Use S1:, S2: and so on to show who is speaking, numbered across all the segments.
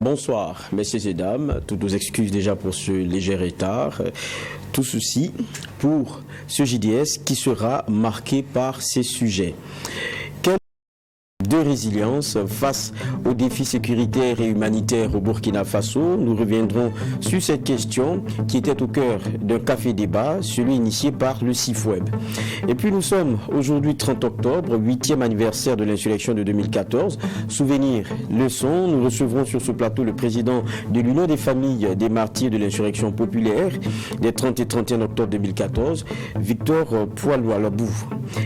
S1: Bonsoir, messieurs et dames. Toutes nos excuses déjà pour ce léger retard. Tout ceci pour ce JDS qui sera marqué par ces sujets. De résilience face aux défis sécuritaires et humanitaires au Burkina Faso. Nous reviendrons sur cette question qui était au cœur d'un café-débat, celui initié par le CIFWEB. Et puis nous sommes aujourd'hui 30 octobre, 8e anniversaire de l'insurrection de 2014. Souvenir, leçon, nous recevrons sur ce plateau le président de l'Union des familles des martyrs de l'insurrection populaire des 30 et 31 octobre 2014, Victor Poiloualabou.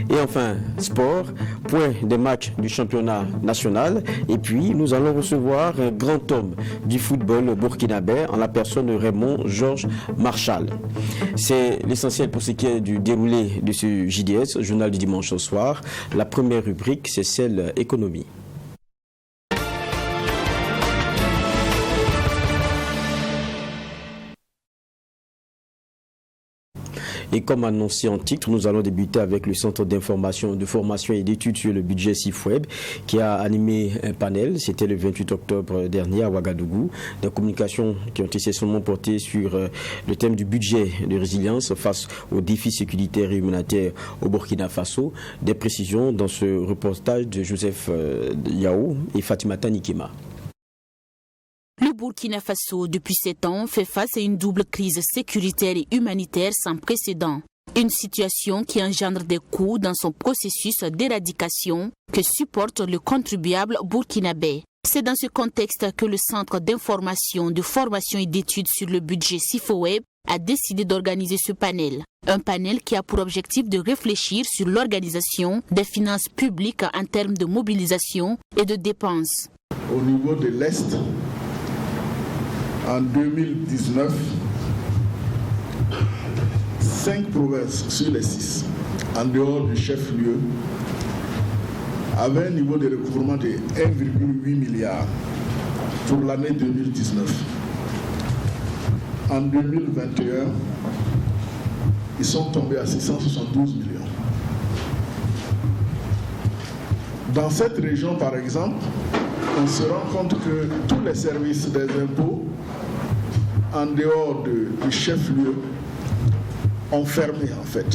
S1: Et enfin, sport, point des matchs du championnat national. Et puis, nous allons recevoir un grand homme du football burkinabé en la personne de Raymond Georges Marchal. C'est l'essentiel pour ce qui est du déroulé de ce JDS, journal du dimanche au soir. La première rubrique, c'est celle économie. Et comme annoncé en titre, nous allons débuter avec le Centre d'information, de formation et d'études sur le budget CIFWEB qui a animé un panel. C'était le 28 octobre dernier à Ouagadougou. Des communications qui ont essentiellement porté sur le thème du budget de résilience face aux défis sécuritaires et humanitaires au Burkina Faso. Des précisions dans ce reportage de Joseph Yao et Fatimata Nikema.
S2: Le Burkina Faso, depuis 7 ans, fait face à une double crise sécuritaire et humanitaire sans précédent. Une situation qui engendre des coûts dans son processus d'éradication que supporte le contribuable burkinabé. C'est dans ce contexte que le Centre d'information, de formation et d'études sur le budget CIFWEB a décidé d'organiser ce panel. Un panel qui a pour objectif de réfléchir sur l'organisation des finances publiques en termes de mobilisation et de dépenses.
S3: Au niveau de l'Est, en 2019, 5 provinces sur les 6, en dehors du chef-lieu, avaient un niveau de recouvrement de 1,8 milliard pour l'année 2019. En 2021, ils sont tombés à 672 millions. Dans cette région, par exemple, on se rend compte que tous les services des impôts, en dehors du chef-lieu, ont fermé en fait.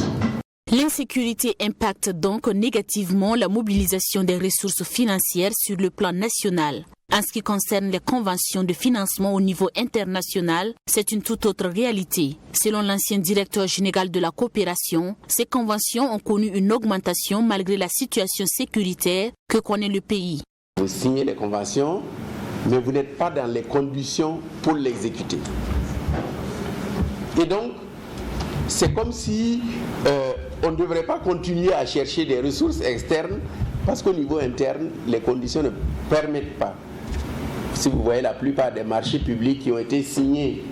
S2: L'insécurité impacte donc négativement la mobilisation des ressources financières sur le plan national. En ce qui concerne les conventions de financement au niveau international, c'est une toute autre réalité. Selon l'ancien directeur général de la coopération, ces conventions ont connu une augmentation malgré la situation sécuritaire que connaît le pays.
S4: Vous signez les conventions, mais vous n'êtes pas dans les conditions pour l'exécuter. Et donc, c'est comme si on ne devrait pas continuer à chercher des ressources externes parce qu'au niveau interne, les conditions ne permettent pas. Si vous voyez la plupart des marchés publics qui ont été signés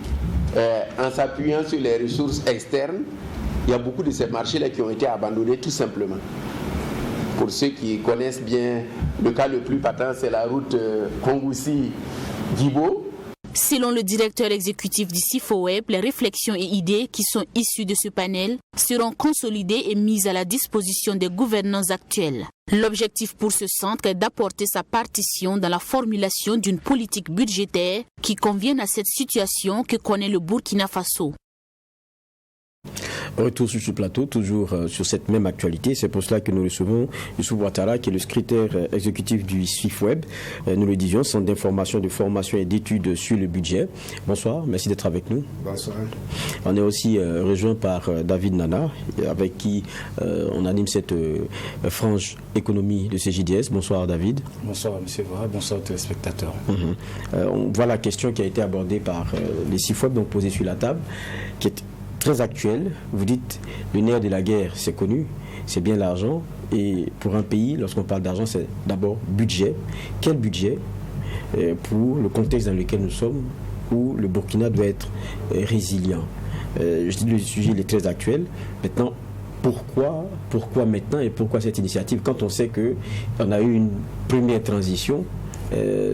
S4: en s'appuyant sur les ressources externes, il y a beaucoup de ces marchés-là qui ont été abandonnés tout simplement. Pour ceux qui connaissent bien, le cas le plus patent, c'est la route Kongoussi-Djibo.
S2: Selon le directeur exécutif du CIFWEB, les réflexions et idées qui sont issues de ce panel seront consolidées et mises à la disposition des gouvernants actuels. L'objectif pour ce centre est d'apporter sa partition dans la formulation d'une politique budgétaire qui convienne à cette situation que connaît le Burkina Faso.
S1: Retour sur ce plateau, toujours sur cette même actualité. C'est pour cela que nous recevons Youssouf Ouattara, qui est le secrétaire exécutif du CIFWEB. Nous le disions, Centre d'information, de formation et d'études sur le budget. Bonsoir, merci d'être avec nous.
S3: Bonsoir.
S1: On est aussi rejoint par David Nana, avec qui on anime cette frange économie de CJDS. Bonsoir David.
S5: Bonsoir M. Vara, bonsoir aux téléspectateurs.
S1: On voit la question qui a été abordée par les CIFWEB, donc posée sur la table, qui est très actuel. Vous dites le nerf de la guerre, c'est connu, c'est bien l'argent. Et pour un pays, lorsqu'on parle d'argent, c'est d'abord budget. Quel budget pour le contexte dans lequel nous sommes, où le Burkina doit être résilient? Je dis le sujet il est très actuel. Maintenant, pourquoi maintenant et pourquoi cette initiative quand on sait qu'on a eu une première transition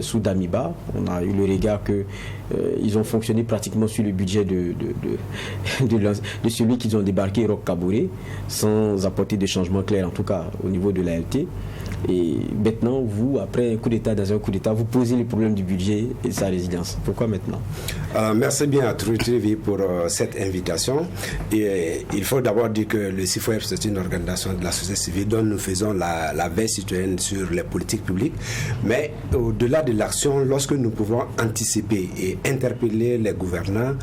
S1: sous Damiba, on a eu le regard qu'ils ont fonctionné pratiquement sur le budget de celui qu'ils ont débarqué, Roch Kaboré, sans apporter de changements clairs, en tout cas au niveau de l'ALT. Et maintenant, vous, après un coup d'État dans un coup d'État, vous posez les problèmes du budget et de sa résilience. Pourquoi maintenant?
S6: Merci bien à Truitrivi pour cette invitation. Et il faut d'abord dire que le CIFOEP, c'est une organisation de la société civile dont nous faisons la veille citoyenne sur les politiques publiques. Mais au-delà de l'action, lorsque nous pouvons anticiper et interpeller les gouvernants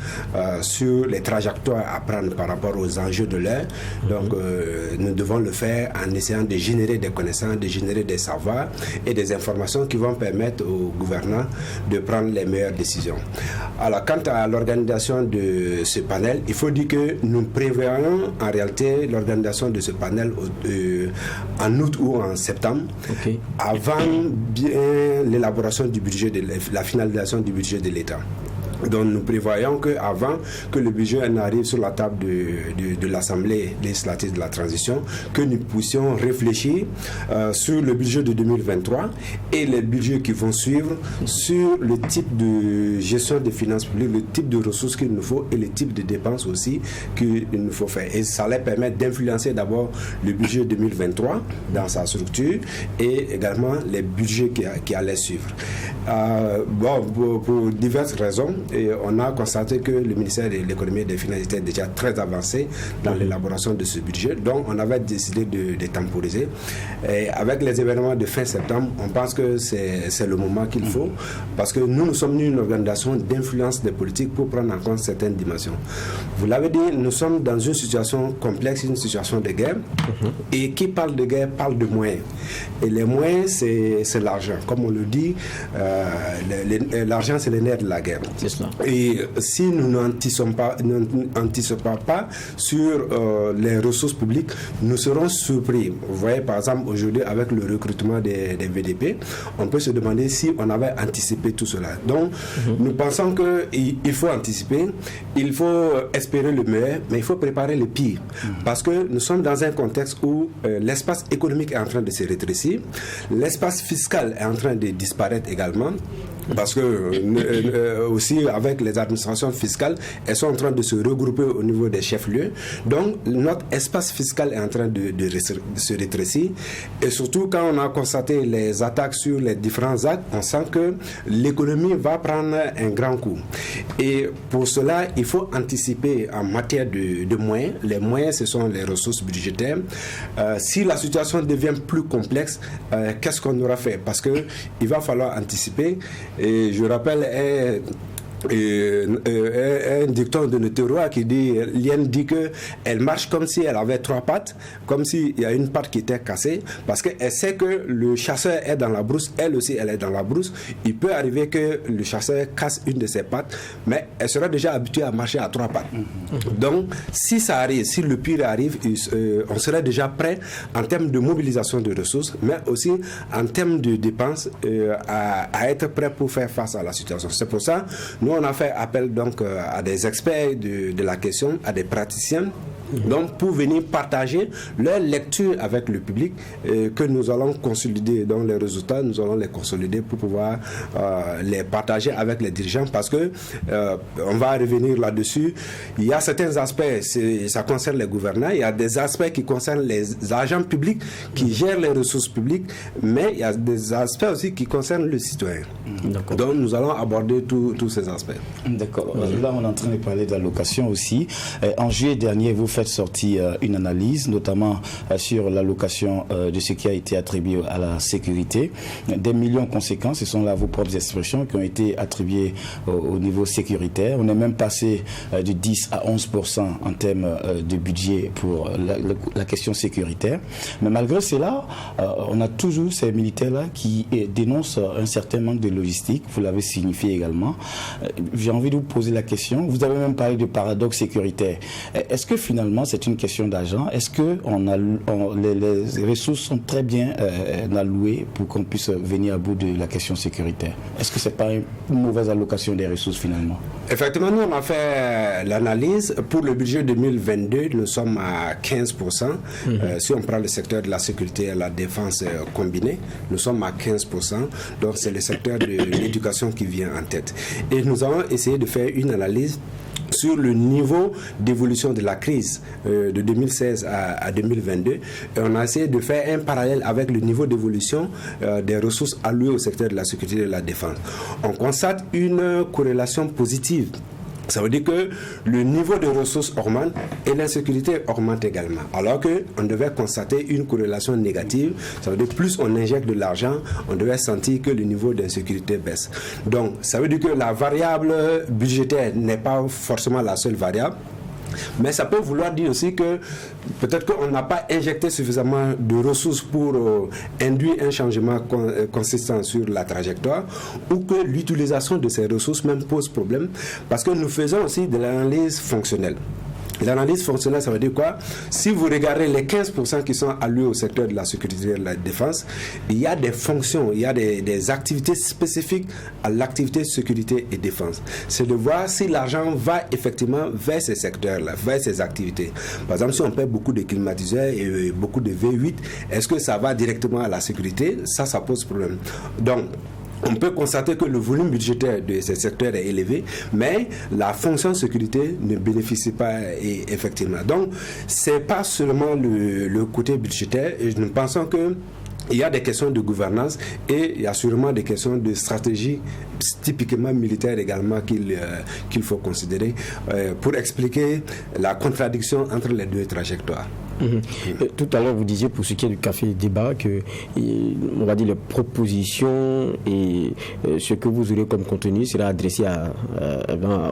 S6: sur les trajectoires à prendre par rapport aux enjeux de l'heure, donc nous devons le faire en essayant de générer des connaissances, de générer des savoirs et des informations qui vont permettre aux gouvernants de prendre les meilleures décisions. Alors, quant à l'organisation de ce panel, il faut dire que nous prévoyons en réalité l'organisation de ce panel en août ou en septembre, avant bien l'élaboration du budget, la finalisation du budget de l'État. Donc nous prévoyons qu'avant que le budget n'arrive sur la table de l'Assemblée législative de la transition, que nous puissions réfléchir sur le budget de 2023 et les budgets qui vont suivre, sur le type de gestion des finances publiques, le type de ressources qu'il nous faut et le type de dépenses aussi qu'il nous faut faire. Et ça allait permettre d'influencer d'abord le budget 2023 dans sa structure et également les budgets qui allaient suivre. Pour diverses raisons, et on a constaté que le ministère de l'économie et des finances était déjà très avancé dans l'élaboration de ce budget, donc on avait décidé de temporiser. Et avec les événements de fin septembre, on pense que c'est le moment qu'il faut, parce que nous sommes une organisation d'influence des politiques pour prendre en compte certaines dimensions. Vous l'avez dit, nous sommes dans une situation complexe, une situation de guerre, et qui parle de guerre parle de moyens. Et les moyens, c'est l'argent. Comme on le dit, l'argent, c'est le nerf de la guerre.
S1: C'est cela.
S6: Et si nous n'anticipons pas sur les ressources publiques, nous serons surpris. Vous voyez, par exemple, aujourd'hui, avec le recrutement des VDP, on peut se demander si on avait anticipé tout cela. Donc, nous pensons qu'il faut anticiper, il faut espérer le meilleur, mais il faut préparer le pire. Parce que nous sommes dans un contexte où l'espace économique est en train de se rétrécir, l'espace fiscal est en train de disparaître également. Parce que aussi avec les administrations fiscales, elles sont en train de se regrouper au niveau des chefs-lieux. Donc notre espace fiscal est en train de se rétrécir. Et surtout quand on a constaté les attaques sur les différents actes, on sent que l'économie va prendre un grand coup. Et pour cela, il faut anticiper en matière de moyens. Les moyens, ce sont les ressources budgétaires. Si la situation devient plus complexe, qu'est-ce qu'on aura fait? Parce qu'il va falloir anticiper. Et je rappelle un dicton de notre roi qui dit, Liane dit qu'elle marche comme si elle avait trois pattes, comme s'il y a une patte qui était cassée, parce qu'elle sait que le chasseur est dans la brousse, elle aussi elle est dans la brousse. Il peut arriver que le chasseur casse une de ses pattes, mais elle sera déjà habituée à marcher à trois pattes. Donc si ça arrive, si le pire arrive, on serait déjà prêt en termes de mobilisation de ressources, mais aussi en termes de dépenses à être prêt pour faire face à la situation. C'est pour ça nous on a fait appel donc à des experts de la question, à des praticiens, donc pour venir partager leur lecture avec le public que nous allons consolider. Donc les résultats, nous allons les consolider pour pouvoir les partager avec les dirigeants, parce que on va revenir là-dessus. Il y a certains aspects, ça concerne les gouvernants, il y a des aspects qui concernent les agents publics qui gèrent les ressources publiques, mais il y a des aspects aussi qui concernent le citoyen. Donc nous allons aborder tous ces aspects.
S5: D'accord. Là, on est en train de parler de l'allocation aussi. En juillet dernier, vous faites sortir une analyse, notamment sur l'allocation de ce qui a été attribué à la sécurité. Des millions conséquents, ce sont là vos propres expressions, qui ont été attribuées au niveau sécuritaire. On est même passé de 10 à 11% en termes de budget pour la question sécuritaire. Mais malgré cela, on a toujours ces militaires-là qui dénoncent un certain manque de logistique. Vous l'avez signifié également. J'ai envie de vous poser la question. Vous avez même parlé de paradoxe sécuritaire. Est-ce que finalement c'est une question d'argent? Est-ce que les ressources sont très bien allouées pour qu'on puisse venir à bout de la question sécuritaire? Est-ce que c'est pas une mauvaise allocation des ressources finalement?
S6: Effectivement, nous on a fait l'analyse. Pour le budget 2022, nous sommes à 15%. Si on prend le secteur de la sécurité et la défense combinée, nous sommes à 15%. Donc c'est le secteur de l'éducation qui vient en tête. Et nous avons essayé de faire une analyse sur le niveau d'évolution de la crise de 2016 à 2022. Et on a essayé de faire un parallèle avec le niveau d'évolution des ressources allouées au secteur de la sécurité et de la défense. On constate une corrélation positive. Ça veut dire que le niveau de ressources augmente et l'insécurité augmente également. Alors qu'on devait constater une corrélation négative. Ça veut dire que plus on injecte de l'argent, on devait sentir que le niveau d'insécurité baisse. Donc, ça veut dire que la variable budgétaire n'est pas forcément la seule variable. Mais ça peut vouloir dire aussi que peut-être qu'on n'a pas injecté suffisamment de ressources pour induire un changement consistant sur la trajectoire, ou que l'utilisation de ces ressources même pose problème, parce que nous faisons aussi de l'analyse fonctionnelle. L'analyse fonctionnelle, ça veut dire quoi? Si vous regardez les 15% qui sont alloués au secteur de la sécurité et de la défense, il y a des fonctions, il y a des activités spécifiques à l'activité sécurité et défense. C'est de voir si l'argent va effectivement vers ces secteurs-là, vers ces activités. Par exemple, si on paie beaucoup de climatiseurs et beaucoup de V8, est-ce que ça va directement à la sécurité? Ça pose problème. Donc, on peut constater que le volume budgétaire de ces secteurs est élevé, mais la fonction sécurité ne bénéficie pas effectivement. Donc, ce n'est pas seulement le côté budgétaire, et nous pensons que il y a des questions de gouvernance et il y a sûrement des questions de stratégie typiquement militaire également qu'il faut considérer pour expliquer la contradiction entre les deux trajectoires.
S1: Tout à l'heure, vous disiez pour ce qui est du café débat que, on va dire, les propositions et ce que vous aurez comme contenu sera adressé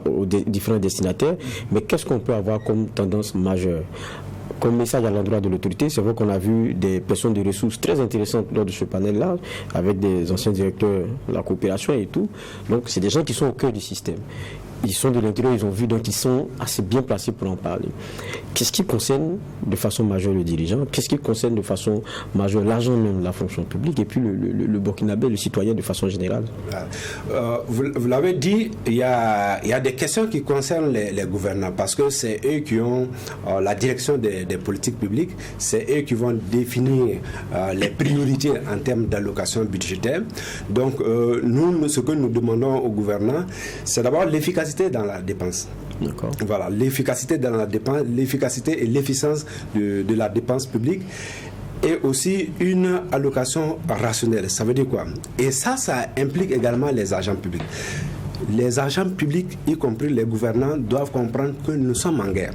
S1: aux différents destinataires. Mais qu'est-ce qu'on peut avoir comme tendance majeure? Comme message à l'endroit de l'autorité, c'est vrai qu'on a vu des personnes de ressources très intéressantes lors de ce panel-là, avec des anciens directeurs de la coopération et tout. Donc, c'est des gens qui sont au cœur du système. Ils sont de l'intérieur, ils ont vu, donc ils sont assez bien placés pour en parler. Qu'est-ce qui concerne de façon majeure le dirigeant? Qu'est-ce qui concerne de façon majeure l'argent même, la fonction publique, et puis le Burkinabé, le citoyen de façon générale?
S6: Vous l'avez dit, il y a des questions qui concernent les gouvernants, parce que c'est eux qui ont la direction des politiques publiques, c'est eux qui vont définir les priorités en termes d'allocation budgétaire. Donc, nous, ce que nous demandons aux gouvernants, c'est d'abord l'efficacité dans la dépense.
S1: D'accord.
S6: Voilà, l'efficacité dans la dépense, l'efficacité et l'efficience de la dépense publique, et aussi une allocation rationnelle. Ça veut dire quoi? Et ça implique également les agents publics. Les agents publics, y compris les gouvernants, doivent comprendre que nous sommes en guerre.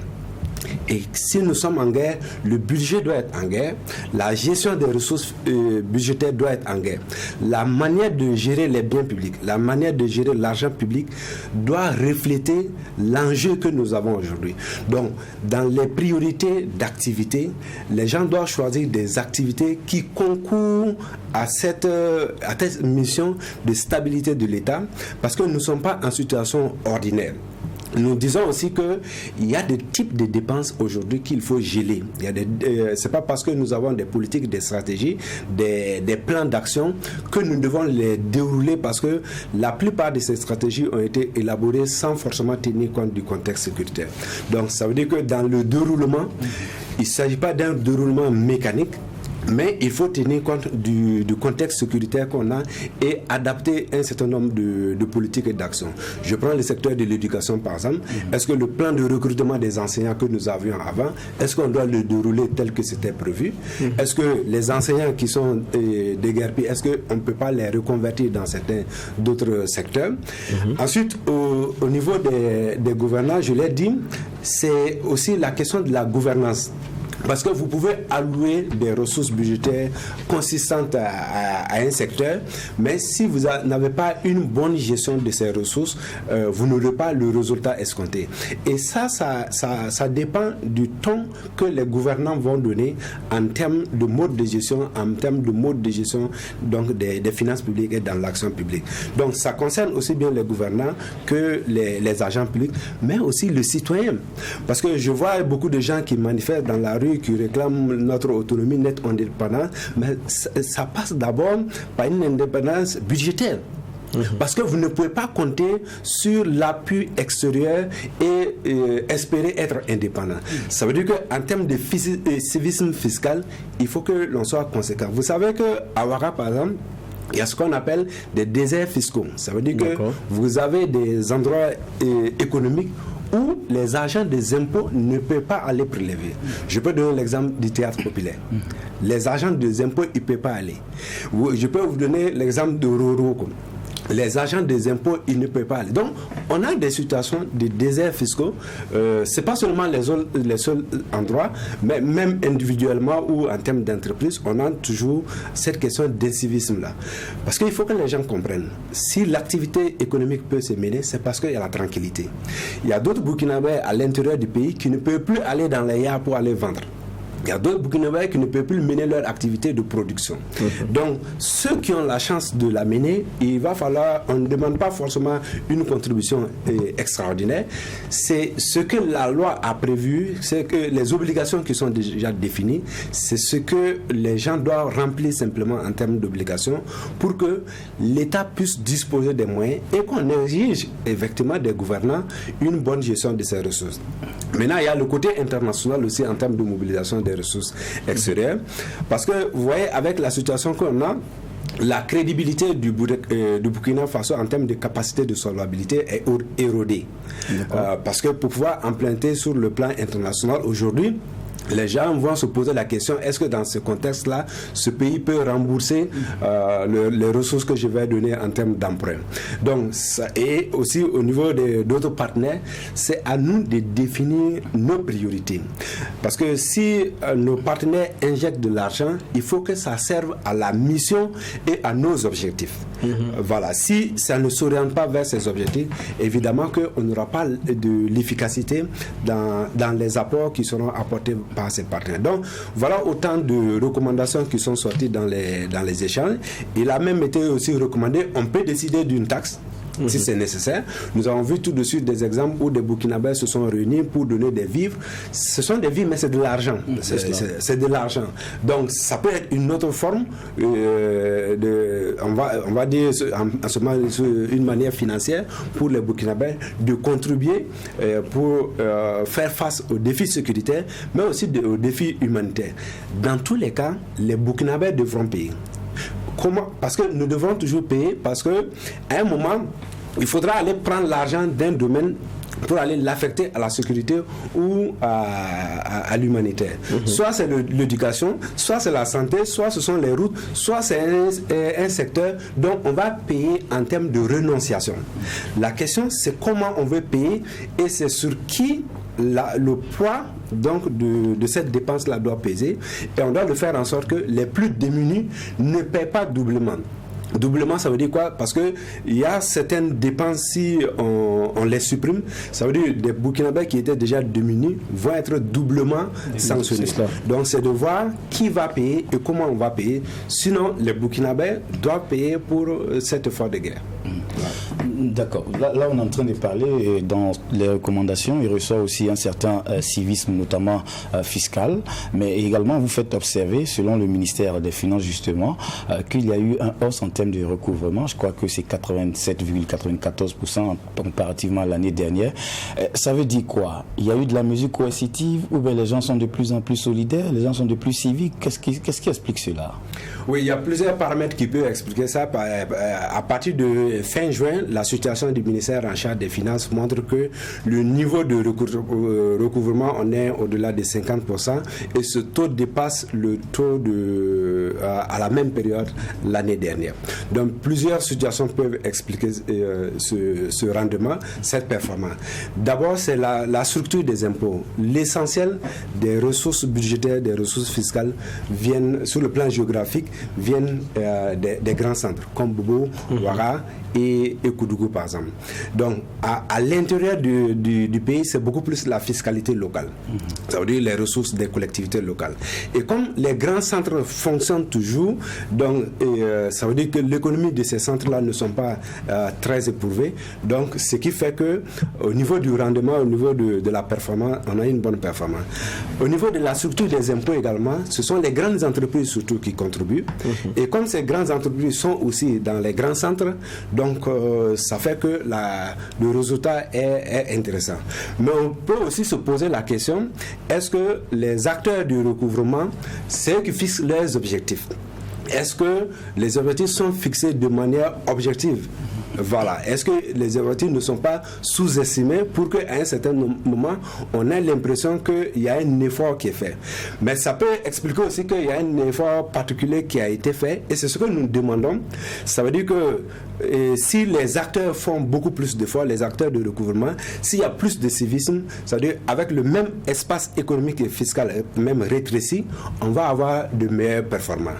S6: Et si nous sommes en guerre, le budget doit être en guerre, la gestion des ressources budgétaires doit être en guerre. La manière de gérer les biens publics, la manière de gérer l'argent public doit refléter l'enjeu que nous avons aujourd'hui. Donc, dans les priorités d'activité, les gens doivent choisir des activités qui concourent à cette mission de stabilité de l'État, parce que nous ne sommes pas en situation ordinaire. Nous disons aussi qu'il y a des types de dépenses aujourd'hui qu'il faut geler. C'est pas parce que nous avons des politiques, des stratégies, des plans d'action que nous devons les dérouler, parce que la plupart de ces stratégies ont été élaborées sans forcément tenir compte du contexte sécuritaire. Donc ça veut dire que dans le déroulement, il ne s'agit pas d'un déroulement mécanique, mais il faut tenir compte du contexte sécuritaire qu'on a et adapter un certain nombre de politiques et d'actions. Je prends le secteur de l'éducation par exemple. Est-ce que le plan de recrutement des enseignants que nous avions avant, est-ce qu'on doit le dérouler tel que c'était prévu? Est-ce que les enseignants qui sont déguerpis, est-ce qu'on ne peut pas les reconvertir dans certains d'autres secteurs? Ensuite, au niveau des gouvernants, je l'ai dit, c'est aussi la question de la gouvernance. Parce que vous pouvez allouer des ressources budgétaires consistantes à un secteur, mais si vous n'avez pas une bonne gestion de ces ressources, vous n'aurez pas le résultat escompté. Et ça dépend du ton que les gouvernants vont donner en termes de mode de gestion, donc des finances publiques et dans l'action publique. Donc ça concerne aussi bien les gouvernants que les agents publics, mais aussi le citoyen. Parce que je vois beaucoup de gens qui manifestent dans la rue, qui réclament notre autonomie, notre indépendance, mais ça passe d'abord par une indépendance budgétaire. Parce que vous ne pouvez pas compter sur l'appui extérieur et espérer être indépendant. Ça veut dire qu'en termes de civisme fiscal, il faut que l'on soit conséquent. Vous savez qu'à Ouaga, par exemple, il y a ce qu'on appelle des déserts fiscaux. Ça veut dire que vous avez des endroits économiques où les agents des impôts ne peuvent pas aller prélever. Je peux donner l'exemple du théâtre populaire. Les agents des impôts, ils ne peuvent pas aller. Je peux vous donner l'exemple de Roro. Les agents des impôts, ils ne peuvent pas aller. Donc, on a des situations de déserts fiscaux. Ce n'est pas seulement les seuls endroits, mais même individuellement ou en termes d'entreprise, on a toujours cette question d'incivisme-là. Parce qu'il faut que les gens comprennent. Si l'activité économique peut se mener, c'est parce qu'il y a la tranquillité. Il y a d'autres Burkinabés à l'intérieur du pays qui ne peuvent plus aller dans les yards pour aller vendre. Il y a d'autres Burkinabés qui ne peuvent plus mener leur activité de production. Donc, ceux qui ont la chance de la mener, il va falloir, on ne demande pas forcément une contribution extraordinaire. C'est ce que la loi a prévu, c'est que les obligations qui sont déjà définies, c'est ce que les gens doivent remplir simplement en termes d'obligations pour que l'État puisse disposer des moyens et qu'on exige effectivement des gouvernants une bonne gestion de ces ressources. Maintenant, il y a le côté international aussi en termes de mobilisation des ressources extérieures. Parce que, vous voyez, avec la situation qu'on a, la crédibilité du Burkina Faso en termes de capacité de solvabilité est érodée. Parce que pour pouvoir emprunter sur le plan international aujourd'hui, les gens vont se poser la question, est-ce que dans ce contexte-là, ce pays peut rembourser les ressources que je vais donner en termes d'emprunt. Donc, et aussi au niveau d'autres partenaires, c'est à nous de définir nos priorités. Parce que si nos partenaires injectent de l'argent, il faut que ça serve à la mission et à nos objectifs. Voilà, si ça ne s'oriente pas vers ces objectifs, évidemment qu'on n'aura pas de l'efficacité dans les apports qui seront apportés par ces partenaires. Donc, voilà autant de recommandations qui sont sorties dans les échanges. Il a même été aussi recommandé, on peut décider d'une taxe si c'est nécessaire. Nous avons vu tout de suite des exemples où des Burkinabés se sont réunis pour donner des vivres. Ce sont des vivres, mais c'est de l'argent. C'est de l'argent. Donc, ça peut être une autre forme, on va dire, en ce moment, une manière financière pour les Burkinabés de contribuer pour faire face aux défis sécuritaires, mais aussi aux défis humanitaires. Dans tous les cas, les Burkinabés devront payer. Comment? Parce que nous devons toujours payer, parce qu'à un moment, il faudra aller prendre l'argent d'un domaine pour aller l'affecter à la sécurité ou à l'humanitaire. Soit c'est l'éducation, soit c'est la santé, soit ce sont les routes, soit c'est un secteur dont on va payer en termes de renonciation. La question, c'est comment on veut payer et c'est sur qui le poids donc de cette dépense-là doit peser, et on doit le faire en sorte que les plus démunis ne paient pas doublement. Doublement, ça veut dire quoi? Parce qu'il y a certaines dépenses, si on les supprime, ça veut dire des Burkinabés qui étaient déjà démunis vont être doublement sanctionnés. Donc c'est de voir qui va payer et comment on va payer. Sinon, les Burkinabés doivent payer pour cet effort de guerre.
S5: D'accord. Là, on est en train de parler, dans les recommandations, il ressort aussi un certain civisme, notamment fiscal, mais également vous faites observer, selon le ministère des Finances justement, qu'il y a eu un hausse en termes de recouvrement. Je crois que c'est 87,94% comparativement à l'année dernière. Ça veut dire quoi? Il y a eu de la mesure coercitive ou bien les gens sont de plus en plus solidaires, les gens sont de plus civiques? Qu'est-ce qui explique cela?
S6: Oui, il y a plusieurs paramètres qui peuvent expliquer ça. À partir de fin juin, la situation du ministère en charge des Finances montre que le niveau de recouvrement, on est au-delà de 50% et ce taux dépasse le taux à la même période l'année dernière. Donc plusieurs situations peuvent expliquer ce rendement, cette performance. D'abord, c'est la structure des impôts. L'essentiel des ressources budgétaires, des ressources fiscales viennent, sur le plan géographique, viennent des grands centres comme Bobo, Ouara et Koudougou par exemple. Donc à l'intérieur du pays, c'est beaucoup plus la fiscalité locale. Ça veut dire les ressources des collectivités locales. Et comme les grands centres fonctionnent toujours, donc ça veut dire que l'économie de ces centres-là ne sont pas très éprouvées. Donc ce qui fait que au niveau du rendement, au niveau de la performance, on a une bonne performance. Au niveau de la structure des impôts également, ce sont les grandes entreprises surtout qui contribuent. Et comme ces grandes entreprises sont aussi dans les grands centres, donc ça fait que le résultat est intéressant. Mais on peut aussi se poser la question, est-ce que les acteurs du recouvrement, c'est eux qui fixent leurs objectifs? Est-ce que les objectifs sont fixés de manière objective? Voilà. Est-ce que les effectifs ne sont pas sous-estimés pour qu'à un certain moment, on ait l'impression qu'il y a un effort qui est fait. Mais ça peut expliquer aussi qu'il y a un effort particulier qui a été fait, et c'est ce que nous demandons. Ça veut dire que si les acteurs font beaucoup plus d'efforts, les acteurs de recouvrement, s'il y a plus de civisme, c'est-à-dire avec le même espace économique et fiscal, même rétréci, on va avoir de meilleures performances.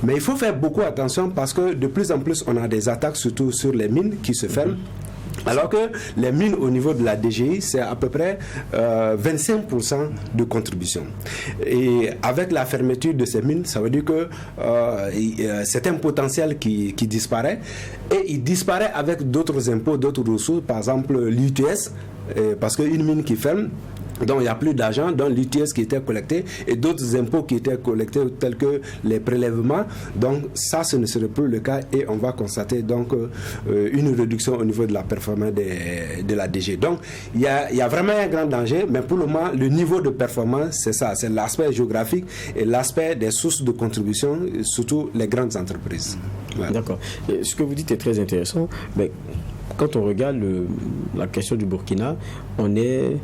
S6: Mais il faut faire beaucoup attention parce que de plus en plus, on a des attaques, surtout sur les mines qui se ferment. Alors que les mines au niveau de la DGI, c'est à peu près 25% de contribution. Et avec la fermeture de ces mines, ça veut dire que c'est un potentiel qui disparaît. Et il disparaît avec d'autres impôts, d'autres ressources, par exemple l'UTS, parce qu'une mine qui ferme, donc il n'y a plus d'argent dans l'UTS qui était collecté et d'autres impôts qui étaient collectés tels que les prélèvements. Donc ça, ce ne serait plus le cas et on va constater donc une réduction au niveau de la performance de la DG. Donc il y a vraiment un grand danger, mais pour le moment, le niveau de performance, c'est ça, c'est l'aspect géographique et l'aspect des sources de contribution, surtout les grandes entreprises.
S1: Voilà. D'accord. Ce que vous dites est très intéressant. Mais quand on regarde la question du Burkina, on est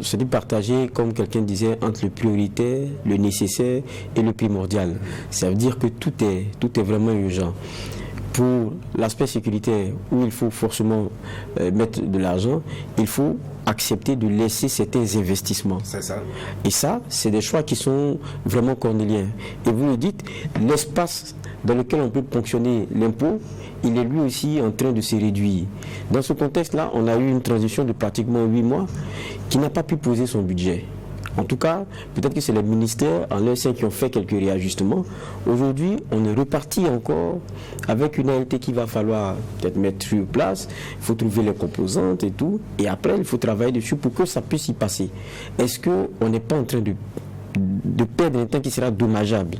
S1: c'est partagé, comme quelqu'un disait, entre le prioritaire, le nécessaire et le primordial. Ça veut dire que tout est vraiment urgent. Pour l'aspect sécuritaire, où il faut forcément mettre de l'argent, il faut accepter de laisser certains investissements.
S6: C'est ça.
S1: Et ça, c'est des choix qui sont vraiment cornéliens. Et vous le dites, l'espace dans lequel on peut ponctionner l'impôt, il est lui aussi en train de se réduire. Dans ce contexte-là, on a eu une transition de pratiquement 8 mois qui n'a pas pu poser son budget. En tout cas, peut-être que c'est les ministères en leur sein qui ont fait quelques réajustements. Aujourd'hui, on est reparti encore avec une ALT qu'il va falloir peut-être mettre sur place. Il faut trouver les composantes et tout. Et après, il faut travailler dessus pour que ça puisse y passer. Est-ce qu'on n'est pas en train de perdre un temps qui sera dommageable?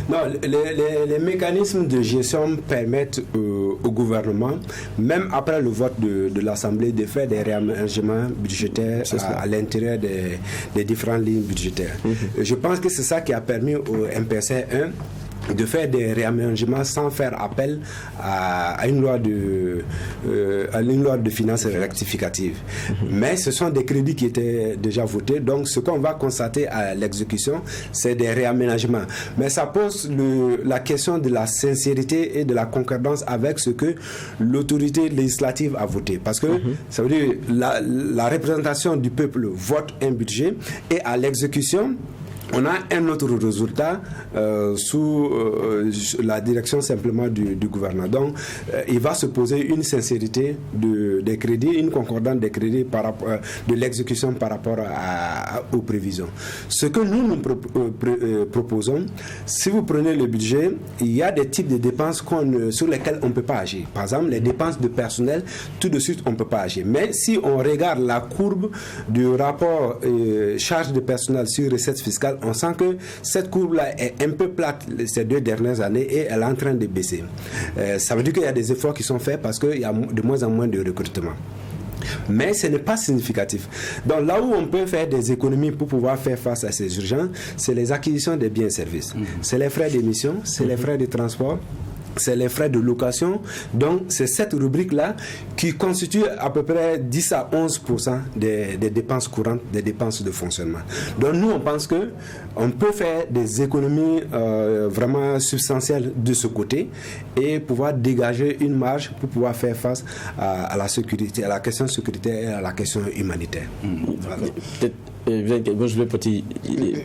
S6: Non, les mécanismes de gestion permettent au gouvernement, même après le vote de l'Assemblée, de faire des réaménagements budgétaires à l'intérieur des différentes lignes budgétaires. Je pense que c'est ça qui a permis au MPC 1 de faire des réaménagements sans faire appel à une loi de finances rectificative. Mais ce sont des crédits qui étaient déjà votés. Donc ce qu'on va constater à l'exécution, c'est des réaménagements. Mais ça pose la question de la sincérité et de la concordance avec ce que l'autorité législative a voté. Parce que ça veut dire la représentation du peuple vote un budget et à l'exécution, on a un autre résultat sous la direction simplement du gouvernement. Donc, il va se poser une sincérité des crédits, une concordance des crédits par rapport, de l'exécution par rapport aux prévisions. Ce que nous proposons, si vous prenez le budget, il y a des types de dépenses sur lesquelles on ne peut pas agir. Par exemple, les dépenses de personnel, tout de suite, on ne peut pas agir. Mais si on regarde la courbe du rapport charge de personnel sur recettes fiscales, on sent que cette courbe-là est un peu plate ces 2 dernières années et elle est en train de baisser. Ça veut dire qu'il y a des efforts qui sont faits parce qu'il y a de moins en moins de recrutement. Mais ce n'est pas significatif. Donc là où on peut faire des économies pour pouvoir faire face à ces urgences, c'est les acquisitions des biens et services. C'est les frais d'émission, c'est les frais de transport, c'est les frais de location. Donc c'est cette rubrique-là qui constitue à peu près 10 à 11% des dépenses courantes, des dépenses de fonctionnement. Donc nous, on pense qu'on peut faire des économies vraiment substantielles de ce côté et pouvoir dégager une marge pour pouvoir faire face à la sécurité, à la question sécuritaire et à la question humanitaire.
S1: Voilà. Moi, je vais partir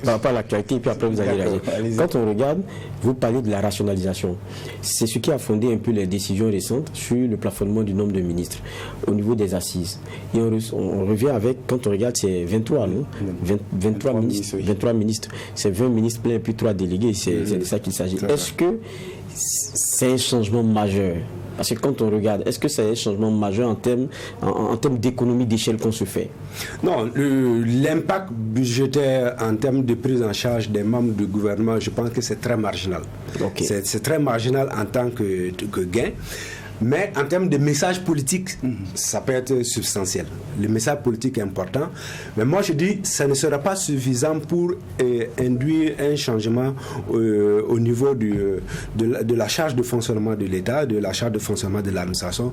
S1: par rapport à l'actualité et puis après vous allez réagir. Quand on regarde, vous parlez de la rationalisation. C'est ce qui a fondé un peu les décisions récentes sur le plafonnement du nombre de ministres au niveau des assises. Et on revient avec, quand on regarde, c'est 23, non 23 ministres. 23 ministres. C'est 20 ministres pleins et puis 3 délégués. C'est de ça qu'il s'agit. Est-ce que c'est un changement majeur? Parce que quand on regarde, est-ce que c'est un changement majeur en termes d'économie d'échelle qu'on se fait?
S6: Non, l'impact budgétaire en termes de prise en charge des membres du gouvernement, je pense que c'est très marginal. Okay. C'est très marginal en tant que gain. Mais en termes de message politique, ça peut être substantiel. Le message politique est important. Mais moi, je dis que ça ne sera pas suffisant pour induire un changement au niveau de la charge de fonctionnement de l'État, de la charge de fonctionnement de l'administration,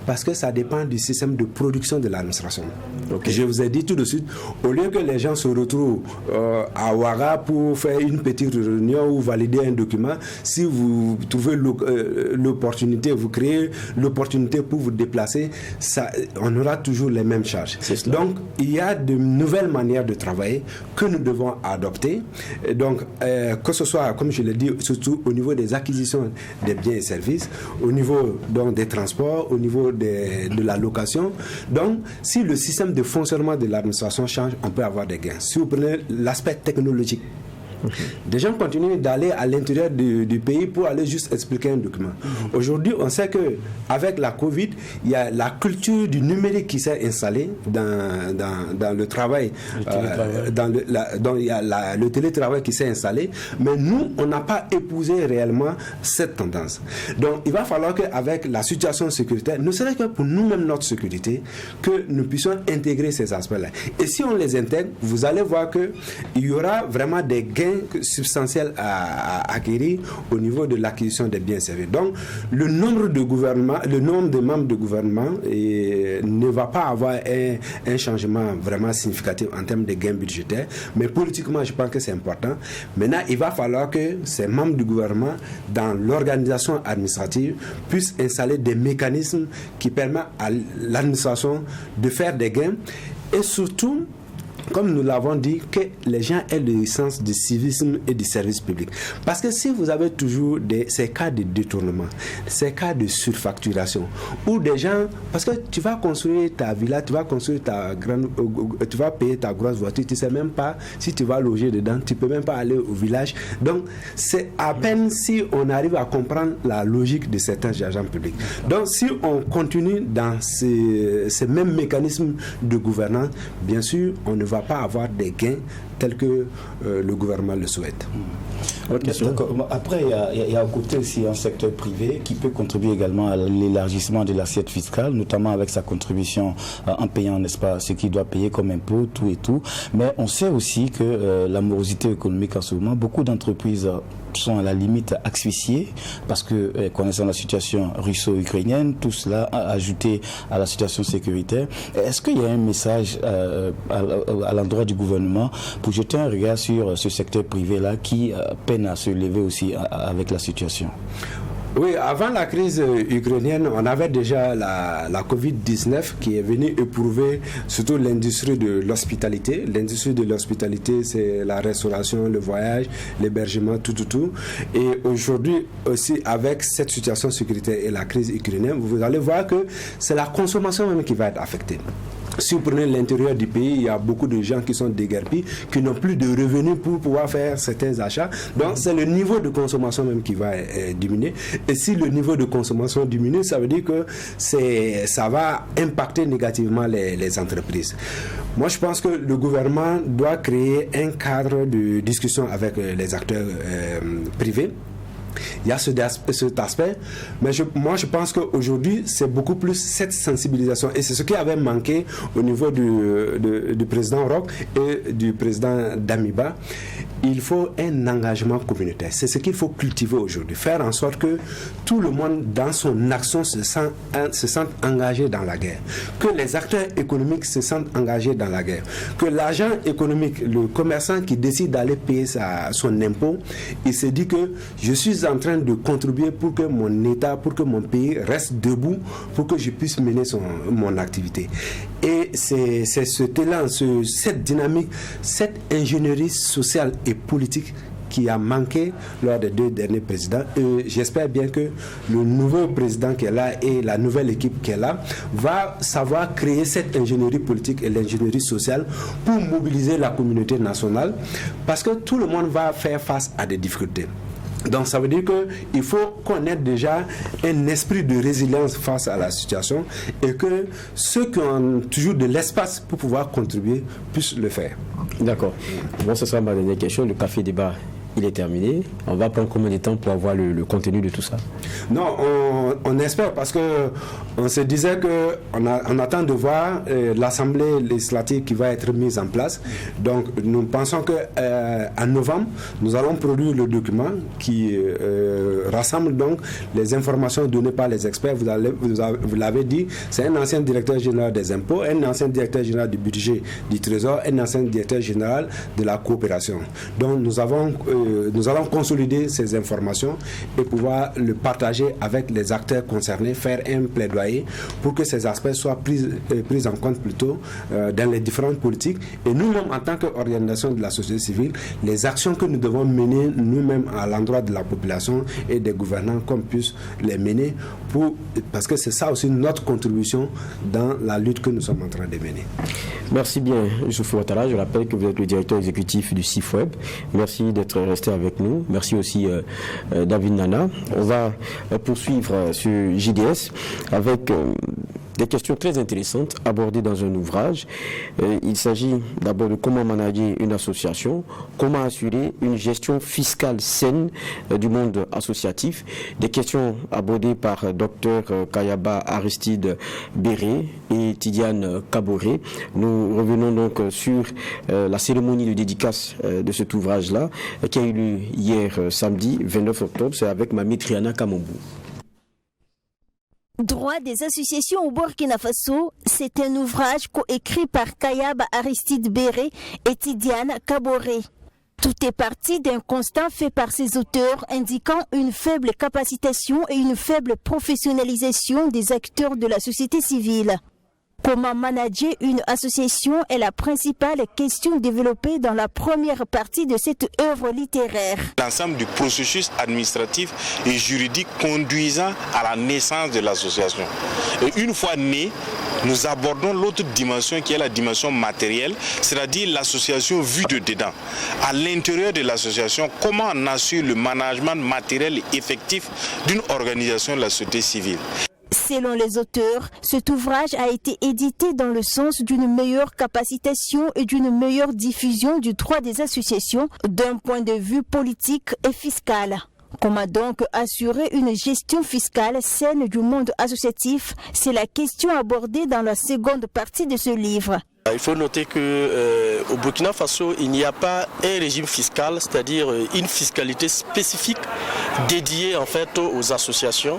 S6: parce que ça dépend du système de production de l'administration. Okay. Je vous ai dit tout de suite, au lieu que les gens se retrouvent à Ouaga pour faire une petite réunion ou valider un document, si vous trouvez l'opportunité, vous créez l'opportunité pour vous déplacer, on aura toujours les mêmes charges. Donc, il y a de nouvelles manières de travailler que nous devons adopter. Donc, que ce soit, comme je l'ai dit, surtout au niveau des acquisitions des biens et services, au niveau donc, des transports, au niveau de la location. Donc, si le système de fonctionnement de l'administration change, on peut avoir des gains. Si vous prenez l'aspect technologique, des gens continuent d'aller à l'intérieur du pays pour aller juste expliquer un document. Aujourd'hui, on sait qu'avec la Covid, il y a la culture du numérique qui s'est installée dans le travail. Il y a le télétravail qui s'est installé, mais nous, on n'a pas épousé réellement cette tendance. Donc, il va falloir qu'avec la situation sécuritaire, ne serait-ce que pour nous-mêmes, notre sécurité, que nous puissions intégrer ces aspects-là. Et si on les intègre, vous allez voir qu'il y aura vraiment des gains substantiels à acquérir au niveau de l'acquisition des biens et services. Donc, le nombre de membres de gouvernement ne va pas avoir un changement vraiment significatif en termes de gains budgétaires, mais politiquement, je pense que c'est important. Maintenant, il va falloir que ces membres du gouvernement, dans l'organisation administrative, puissent installer des mécanismes qui permettent à l'administration de faire des gains et surtout, comme nous l'avons dit, que les gens aient le sens du civisme et du service public. Parce que si vous avez toujours ces cas de détournement, ces cas de surfacturation, où des gens, parce que tu vas construire ta villa, tu vas construire tu vas payer ta grosse voiture, tu ne sais même pas si tu vas loger dedans, tu ne peux même pas aller au village. Donc, c'est à peine si on arrive à comprendre la logique de certains agents publics. Donc, si on continue dans ces mêmes mécanismes de gouvernance, bien sûr, on ne va pas avoir des gains tels que le gouvernement le souhaite.
S5: Après, il y a à côté aussi un secteur privé qui peut contribuer également à l'élargissement de l'assiette fiscale, notamment avec sa contribution en payant, n'est-ce pas, ce qu'il doit payer comme impôt, tout et tout. Mais on sait aussi que la morosité économique en ce moment, beaucoup d'entreprises sont à la limite asphyxiées parce que, connaissant la situation russo-ukrainienne, tout cela a ajouté à la situation sécuritaire. Est-ce qu'il y a un message à l'endroit du gouvernement pour jeter un regard sur ce secteur privé-là qui peine à se lever aussi avec la situation?
S6: Oui, avant la crise ukrainienne, on avait déjà la Covid-19 qui est venue éprouver surtout l'industrie de l'hospitalité. L'industrie de l'hospitalité, c'est la restauration, le voyage, l'hébergement, tout. Et aujourd'hui aussi, avec cette situation sécuritaire et la crise ukrainienne, vous allez voir que c'est la consommation même qui va être affectée. Si vous prenez l'intérieur du pays, il y a beaucoup de gens qui sont déguerpis, qui n'ont plus de revenus pour pouvoir faire certains achats. Donc, c'est le niveau de consommation même qui va diminuer. Et si le niveau de consommation diminue, ça veut dire que ça va impacter négativement les entreprises. Moi, je pense que le gouvernement doit créer un cadre de discussion avec les acteurs privés. Il y a cet aspect, mais moi je pense qu'aujourd'hui c'est beaucoup plus cette sensibilisation et c'est ce qui avait manqué au niveau du président Roch et du président Damiba. Il faut un engagement communautaire, c'est ce qu'il faut cultiver aujourd'hui, faire en sorte que tout le monde dans son action se sente engagé dans la guerre, que les acteurs économiques se sentent engagés dans la guerre, que l'agent économique, le commerçant qui décide d'aller payer son impôt, il se dit que je suis en train de contribuer pour que mon État, pour que mon pays reste debout, pour que je puisse mener mon activité. Et c'est cet élan, cette dynamique, cette ingénierie sociale et politique qui a manqué lors des 2 derniers présidents. Et j'espère bien que le nouveau président qui est là et la nouvelle équipe qui est là va savoir créer cette ingénierie politique et l'ingénierie sociale pour mobiliser la communauté nationale parce que tout le monde va faire face à des difficultés. Donc ça veut dire qu'il faut qu'on ait déjà un esprit de résilience face à la situation et que ceux qui ont toujours de l'espace pour pouvoir contribuer puissent le faire.
S1: D'accord. Bon, ce sera ma dernière question. Le café débat il est terminé. On va prendre combien de temps pour avoir le contenu de tout ça?
S6: Non, on espère parce que on se disait que on attend de voir l'Assemblée législative qui va être mise en place. Donc nous pensons que en novembre, nous allons produire le document qui rassemble donc les informations données par les experts. Vous l'avez dit, c'est un ancien directeur général des impôts, un ancien directeur général du budget du Trésor, un ancien directeur général de la coopération. Donc nous allons consolider ces informations et pouvoir le partager avec les acteurs concernés, faire un plaidoyer pour que ces aspects soient pris en compte plutôt dans les différentes politiques. Et nous-mêmes, en tant qu'organisation de la société civile, les actions que nous devons mener nous-mêmes à l'endroit de la population et des gouvernants, qu'on puisse les mener parce que c'est ça aussi notre contribution dans la lutte que nous sommes en train de mener.
S1: Merci bien, Youssouf Ouattara. Je rappelle que vous êtes le directeur exécutif du CIFWeb. Merci d'être resté avec nous. Merci aussi David Nana. On va poursuivre ce JDS avec des questions très intéressantes abordées dans un ouvrage. Il s'agit d'abord de comment manager une association, comment assurer une gestion fiscale saine du monde associatif. Des questions abordées par Dr Kayaba Aristide Béré et Tidiane Kaboré. Nous revenons donc sur la cérémonie de dédicace de cet ouvrage-là qui a eu lieu hier samedi 29 octobre. C'est avec Mamie Triana Kamambou.
S7: Droit des associations au Burkina Faso, c'est un ouvrage coécrit par Kayaba Aristide Béré et Tidiane Kaboré. Tout est parti d'un constat fait par ses auteurs indiquant une faible capacitation et une faible professionnalisation des acteurs de la société civile. Comment manager une association est la principale question développée dans la première partie de cette œuvre littéraire.
S8: L'ensemble du processus administratif et juridique conduisant à la naissance de l'association. Et une fois née, nous abordons l'autre dimension qui est la dimension matérielle, c'est-à-dire l'association vue de dedans. À l'intérieur de l'association, comment on assure le management matériel et effectif d'une organisation de la société civile.
S7: Selon les auteurs, cet ouvrage a été édité dans le sens d'une meilleure capacitation et d'une meilleure diffusion du droit des associations d'un point de vue politique et fiscal. Comment donc assurer une gestion fiscale saine du monde associatif? C'est la question abordée dans la seconde partie de ce livre.
S9: Il faut noter qu'au Burkina Faso, il n'y a pas un régime fiscal, c'est-à-dire une fiscalité spécifique dédiée en fait aux associations.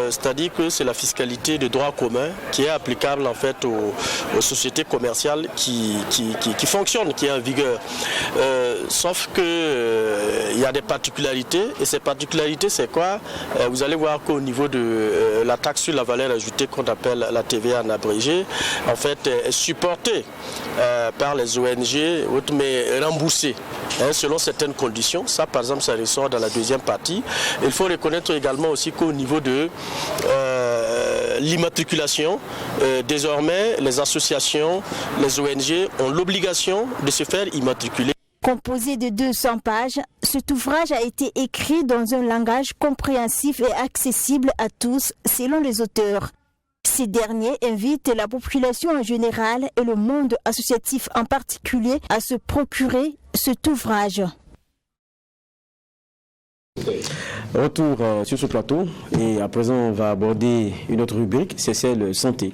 S9: C'est-à-dire que c'est la fiscalité de droit commun qui est applicable en fait aux sociétés commerciales qui fonctionnent, qui est en vigueur. Sauf que il y a des particularités, et ces particularités c'est quoi? Vous allez voir qu'au niveau de la taxe sur la valeur ajoutée qu'on appelle la TVA en abrégé, en fait est supportée par les ONG, mais remboursée selon certaines conditions. Ça, par exemple, ça ressort dans la deuxième partie. Il faut reconnaître également aussi qu'au niveau de l'immatriculation, désormais, les associations, les ONG ont l'obligation de se faire immatriculer.
S7: Composé de 200 pages, cet ouvrage a été écrit dans un langage compréhensif et accessible à tous, selon les auteurs. Ces derniers invitent la population en général et le monde associatif en particulier à se procurer cet ouvrage.
S1: Retour sur ce plateau et à présent on va aborder une autre rubrique, c'est celle santé.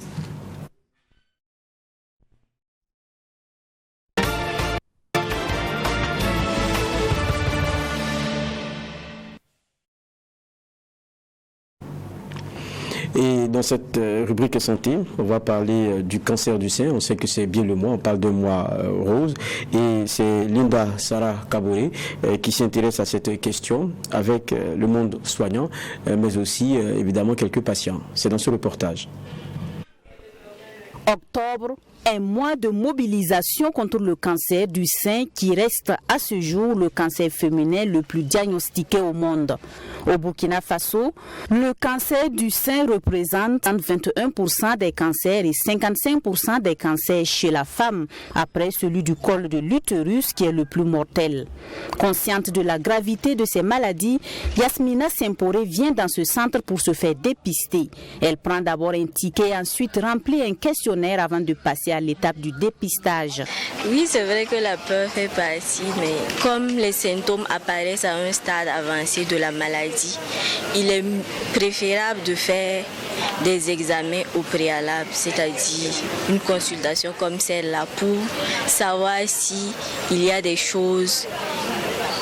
S1: Et dans cette rubrique santé, on va parler du cancer du sein. On sait que c'est bien le mois, on parle d'un mois rose. Et c'est Linda Sarah Kaboré qui s'intéresse à cette question avec le monde soignant, mais aussi évidemment quelques patients. C'est dans ce reportage.
S2: Octobre, un mois de mobilisation contre le cancer du sein qui reste à ce jour le cancer féminin le plus diagnostiqué au monde. Au Burkina Faso, le cancer du sein représente 21% des cancers et 55% des cancers chez la femme, après celui du col de l'utérus qui est le plus mortel. Consciente de la gravité de ces maladies, Yasmina Semporé vient dans ce centre pour se faire dépister. Elle prend d'abord un ticket, ensuite remplit un questionnaire avant de passer passer à l'étape du dépistage.
S10: Oui, c'est vrai que la peur fait partie, mais comme les symptômes apparaissent à un stade avancé de la maladie, il est préférable de faire des examens au préalable, c'est-à-dire une consultation comme celle-là pour savoir s'il y a des choses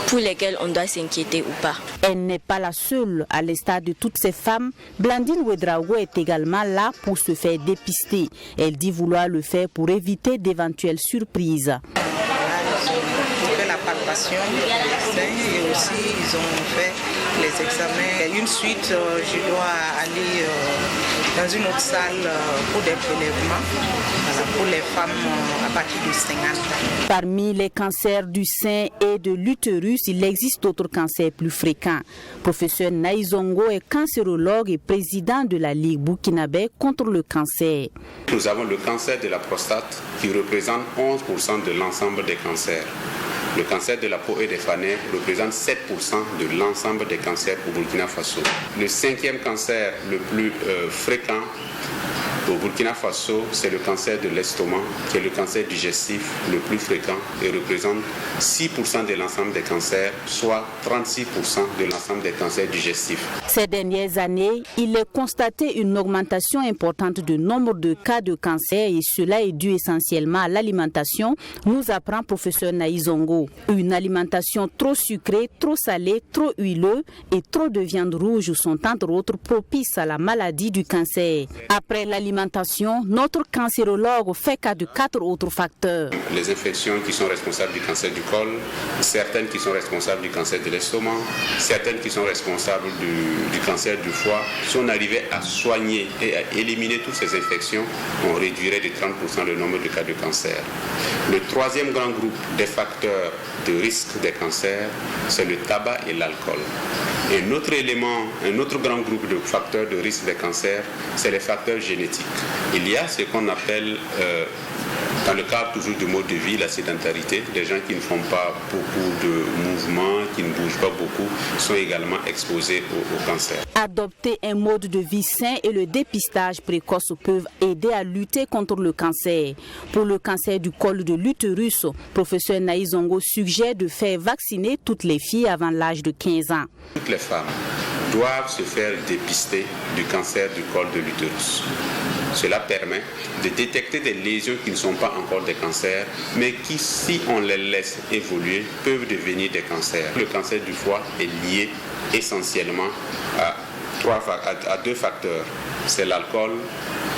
S10: pour lesquelles on doit s'inquiéter ou pas.
S2: Elle n'est pas la seule. À l'instar de toutes ces femmes, Blandine Ouedraogo est également là pour se faire dépister. Elle dit vouloir le faire pour éviter d'éventuelles surprises.
S11: Ils ont fait la palpation des seins et aussi ils ont fait les examens. Une suite, je dois aller dans une autre salle pour des prélèvements, pour les femmes à partir de 50 ans.
S2: Parmi les cancers du sein et de l'utérus, il existe d'autres cancers plus fréquents. Professeur Naïzongo est cancérologue et président de la Ligue burkinabé contre le cancer.
S12: Nous avons le cancer de la prostate qui représente 11% de l'ensemble des cancers. Le cancer de la peau et des fanères représente 7% de l'ensemble des cancers au Burkina Faso. Le 5e cancer le plus fréquent au Burkina Faso, c'est le cancer de l'estomac, qui est le cancer digestif le plus fréquent et représente 6% de l'ensemble des cancers, soit 36% de l'ensemble des cancers digestifs.
S2: Ces dernières années, il est constaté une augmentation importante du nombre de cas de cancer et cela est dû essentiellement à l'alimentation, nous apprend professeur Naïzongo. Une alimentation trop sucrée, trop salée, trop huileuse et trop de viande rouge sont entre autres propices à la maladie du cancer. Après l'alimentation, notre cancérologue fait cas de 4 autres facteurs.
S12: Les infections qui sont responsables du cancer du col, certaines qui sont responsables du cancer de l'estomac, certaines qui sont responsables du cancer du foie. Si on arrivait à soigner et à éliminer toutes ces infections, on réduirait de 30% le nombre de cas de cancer. Le 3e grand groupe des facteurs de risque des cancers, c'est le tabac et l'alcool. Un autre élément, un autre grand groupe de facteurs de risque des cancers, c'est les facteurs génétiques. Il y a ce qu'on appelle, dans le cadre toujours du mode de vie, la sédentarité. Des gens qui ne font pas beaucoup de mouvements, qui ne bougent pas beaucoup, sont également exposés au cancer.
S2: Adopter un mode de vie sain et le dépistage précoce peuvent aider à lutter contre le cancer. Pour le cancer du col de l'utérus, professeur Naïzongo suggère de faire vacciner toutes les filles avant l'âge de 15 ans.
S12: Toutes les femmes doivent se faire dépister du cancer du col de l'utérus. Cela permet de détecter des lésions qui ne sont pas encore des cancers, mais qui, si on les laisse évoluer, peuvent devenir des cancers. Le cancer du foie est lié essentiellement à 2 facteurs. C'est l'alcool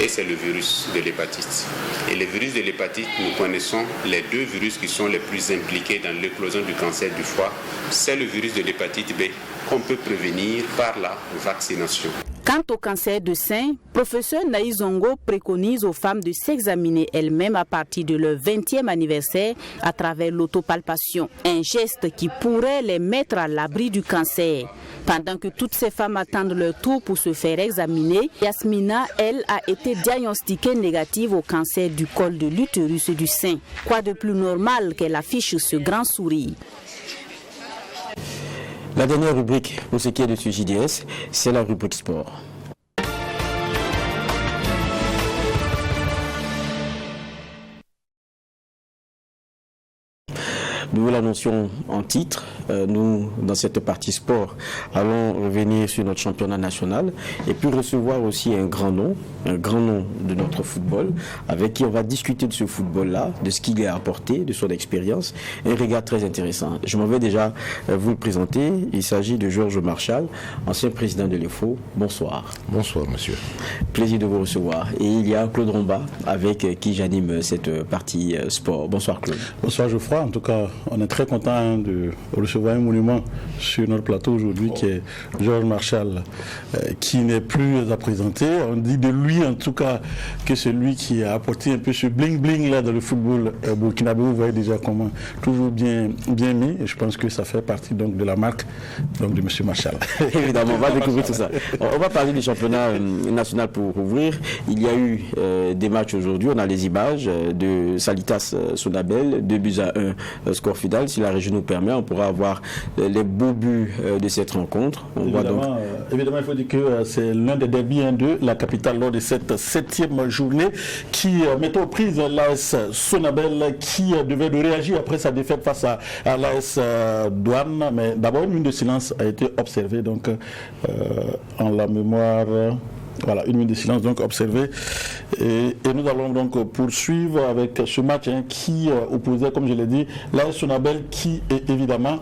S12: et c'est le virus de l'hépatite. Et les virus de l'hépatite, nous connaissons les 2 virus qui sont les plus impliqués dans l'éclosion du cancer du foie. C'est le virus de l'hépatite B qu'on peut prévenir par la vaccination.
S2: Quant au cancer de sein, professeur Naïzongo préconise aux femmes de s'examiner elles-mêmes à partir de leur 20e anniversaire à travers l'autopalpation, un geste qui pourrait les mettre à l'abri du cancer. Pendant que toutes ces femmes attendent leur tour pour se faire examiner, Yasmina, elle, a été diagnostiquée négative au cancer du col de l'utérus et du sein. Quoi de plus normal qu'elle affiche ce grand sourire?
S1: La dernière rubrique pour ce qui est de ce JDS, c'est la rubrique sport. Nous l'annoncions en titre, nous, dans cette partie sport, allons revenir sur notre championnat national et puis recevoir aussi un grand nom de notre football, avec qui on va discuter de ce football-là, de ce qu'il a apporté, de son expérience, un regard très intéressant. Je m'en vais déjà vous le présenter, il s'agit de Georges Marchal, ancien président de l'EFO. Bonsoir.
S13: Bonsoir, monsieur.
S1: Plaisir de vous recevoir. Et il y a Claude Romba, avec qui j'anime cette partie sport. Bonsoir Claude.
S13: Bonsoir Geoffroy, en tout cas, on est très content de recevoir un monument sur notre plateau aujourd'hui qui est Georges Marchal, qui n'est plus à présenter. On dit de lui en tout cas que c'est lui qui a apporté un peu ce bling-bling là dans le football burkinabé. Vous voyez déjà comment, toujours bien mis, et je pense que ça fait partie donc de la marque donc, de M. Marchal.
S1: Évidemment, on va découvrir tout ça. On va parler du championnat national pour ouvrir. Il y a eu des matchs aujourd'hui, on a les images de Salitas Sonabel, 2-1 score score final. Si la région nous permet, on pourra avoir les beaux buts de cette rencontre.
S13: Évidemment, il faut dire que c'est l'un des derbys de la capitale lors de cette 7e journée qui met aux prises l'AS Sonabel qui devait réagir après sa défaite face à l'AS Douane. Mais d'abord, une minute de silence a été observée donc, en la mémoire. Voilà, une minute de silence donc observée. Et nous allons donc poursuivre avec ce match qui opposait, comme je l'ai dit, l'AS Sonabel qui évidemment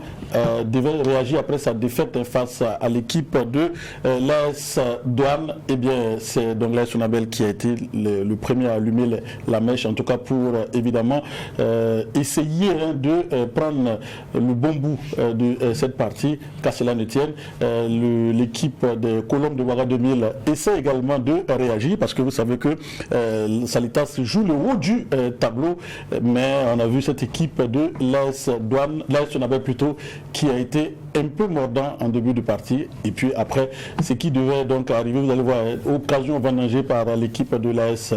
S13: devait réagir après sa défaite face à l'équipe de l'AS Douane. Eh bien, c'est donc l'AS Sonabel qui a été le premier à allumer la mèche, en tout cas pour évidemment essayer de prendre le bon bout de cette partie, qu'à cela ne tienne. L'équipe des Colombes de Ouaga 2000 essaie également de réagir parce que vous savez que Salitas joue le haut du tableau, mais on a vu cette équipe de l'AS Douane, l'AS Sonabel plutôt, qui a été un peu mordant en début de partie, et puis après ce qui devait donc arriver, vous allez voir, occasion vendangée par l'équipe de l'AS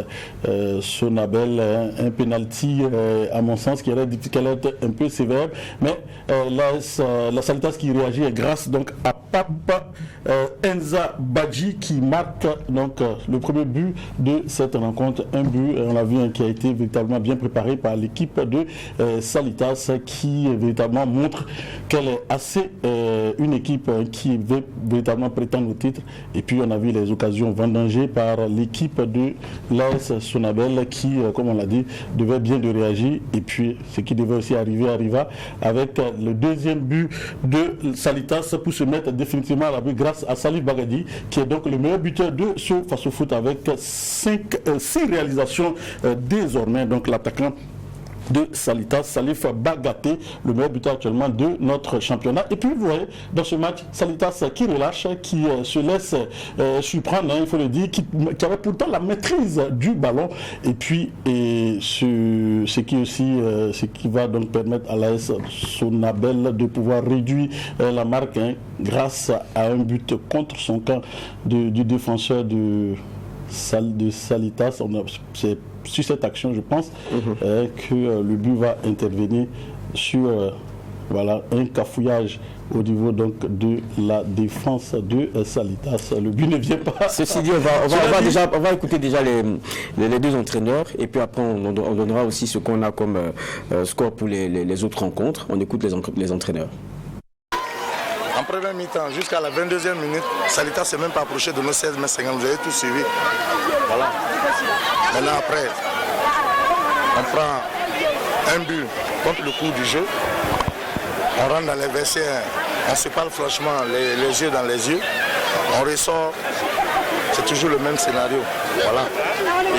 S13: Sonabel, un penalty à mon sens qui allait être un peu sévère, mais la Salitas qui réagit grâce donc à Papa Enza Badji qui marque donc le premier but de cette rencontre, un but on l'a vu qui a été véritablement bien préparé par l'équipe de Salitas qui véritablement montre qu'elle est assez une équipe qui veut véritablement prétendre au titre. Et puis on a vu les occasions vendangées par l'équipe de l'AS Sonabel qui, comme on l'a dit, devait bien de réagir. Et puis ce qui devait aussi arriva avec le deuxième but de Salitas pour se mettre définitivement à l'abri grâce à Salif Bagadi qui est donc le meilleur buteur de ce face-au-foot avec 6 réalisations désormais. Donc l'attaquant de Salitas, Salif Bagaté, le meilleur buteur actuellement de notre championnat. Et puis vous voyez dans ce match Salitas qui relâche, qui se laisse surprendre, il faut le dire, qui avait pourtant la maîtrise du ballon. Et puis ce qui va donc permettre à l'AS Sonabel de pouvoir réduire la marque grâce à un but contre son camp du défenseur de Salitas. C'est sur cette action, je pense, que le but va intervenir sur un cafouillage au niveau donc de la défense de Salitas. Le but ne vient pas.
S1: Ceci dit, on va écouter déjà les deux entraîneurs et puis après on donnera aussi ce qu'on a comme score pour les autres rencontres. On écoute les entraîneurs.
S14: En première mi-temps, jusqu'à la 22e minute, Salitas ne s'est même pas approché de nos 16 mètres 50. Vous avez tout suivi. Voilà. Maintenant, après, on prend un but contre le coup du jeu. On rentre dans les vestiaires, on se parle franchement les yeux dans les yeux. On ressort, c'est toujours le même scénario. Voilà.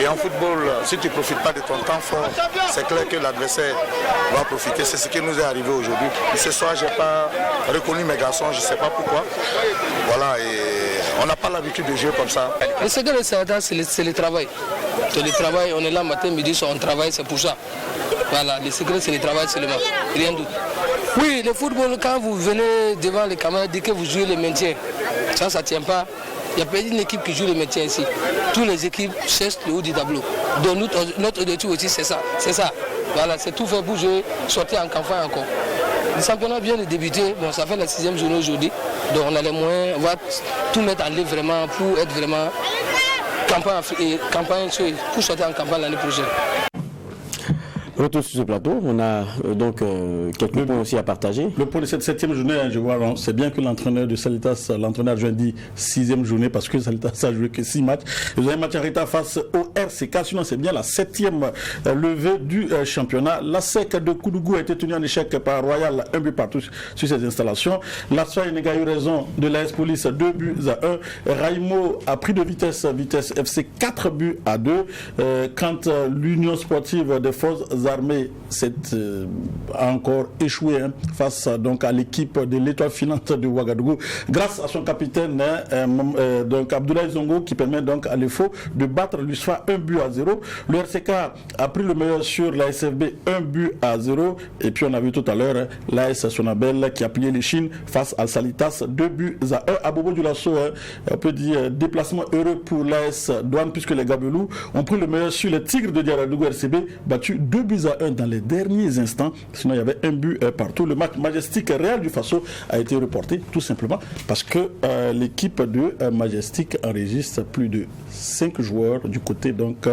S14: Et en football, si tu ne profites pas de ton temps fort, c'est clair que l'adversaire va profiter. C'est ce qui nous est arrivé aujourd'hui. Ce soir, je n'ai pas reconnu mes garçons, je ne sais pas pourquoi. Voilà, et on n'a pas l'habitude de jouer comme ça.
S15: Le secret de Salitas, c'est le travail. C'est le travail, on est là matin, midi, soir, on travaille, c'est pour ça. Voilà, le secret, c'est le travail seulement, rien d'autre. Oui, le football, quand vous venez devant les camarades, dites que vous jouez le maintien. Ça ne tient pas. Il n'y a pas une équipe qui joue le maintien ici. Toutes les équipes cherchent le haut du tableau. Donc notre objectif aussi, c'est ça. Voilà, c'est tout fait pour jouer, sortir en campagne encore. Le championnat vient de débuter, bon, ça fait la 6e journée aujourd'hui. Donc on a les moyens, on va tout mettre en œuvre vraiment pour être vraiment campagne pour sortir en campagne l'année prochaine.
S1: Retour sur ce plateau, on a donc quelques points aussi à partager.
S13: Le point de cette 7e journée, je vois, c'est bien que l'entraîneur de Salitas, l'entraîneur adjoint dit 6e journée parce que Salitas a joué que 6 matchs. Vous avez un match en retard face au RCK, sinon c'est bien la 7e levée du championnat. La SEC de Koudougou a été tenue en échec par Royal, 1 but partout sur ces installations. La Soye a eu raison de l'AS Police, 2 buts à 1. Raimo a pris de vitesse FC 4 buts à 2. Quand l'Union sportive des forces armées a encore échoué face donc à l'équipe de l'Étoile filante de Ouagadougou grâce à son capitaine donc Abdoulaye Zongo qui permet donc à l'EFO de battre l'USFA 1 but à 0. Le RCK a pris le meilleur sur la SFB 1 but à 0 et puis on a vu tout à l'heure l'AS Sonabel qui a plié les chines face à Salitas 2 buts à 1. À Bobo du Lasso, on peut dire déplacement heureux pour l'AS Douane puisque les Gabelous ont pris le meilleur sur les Tigres de Diaradougou RCB battu 2 buts 2-1 dans les derniers instants. Sinon, il y avait un but partout. Le match Majestic Real du Faso a été reporté tout simplement parce que l'équipe de Majestic enregistre plus de 5 joueurs du côté, donc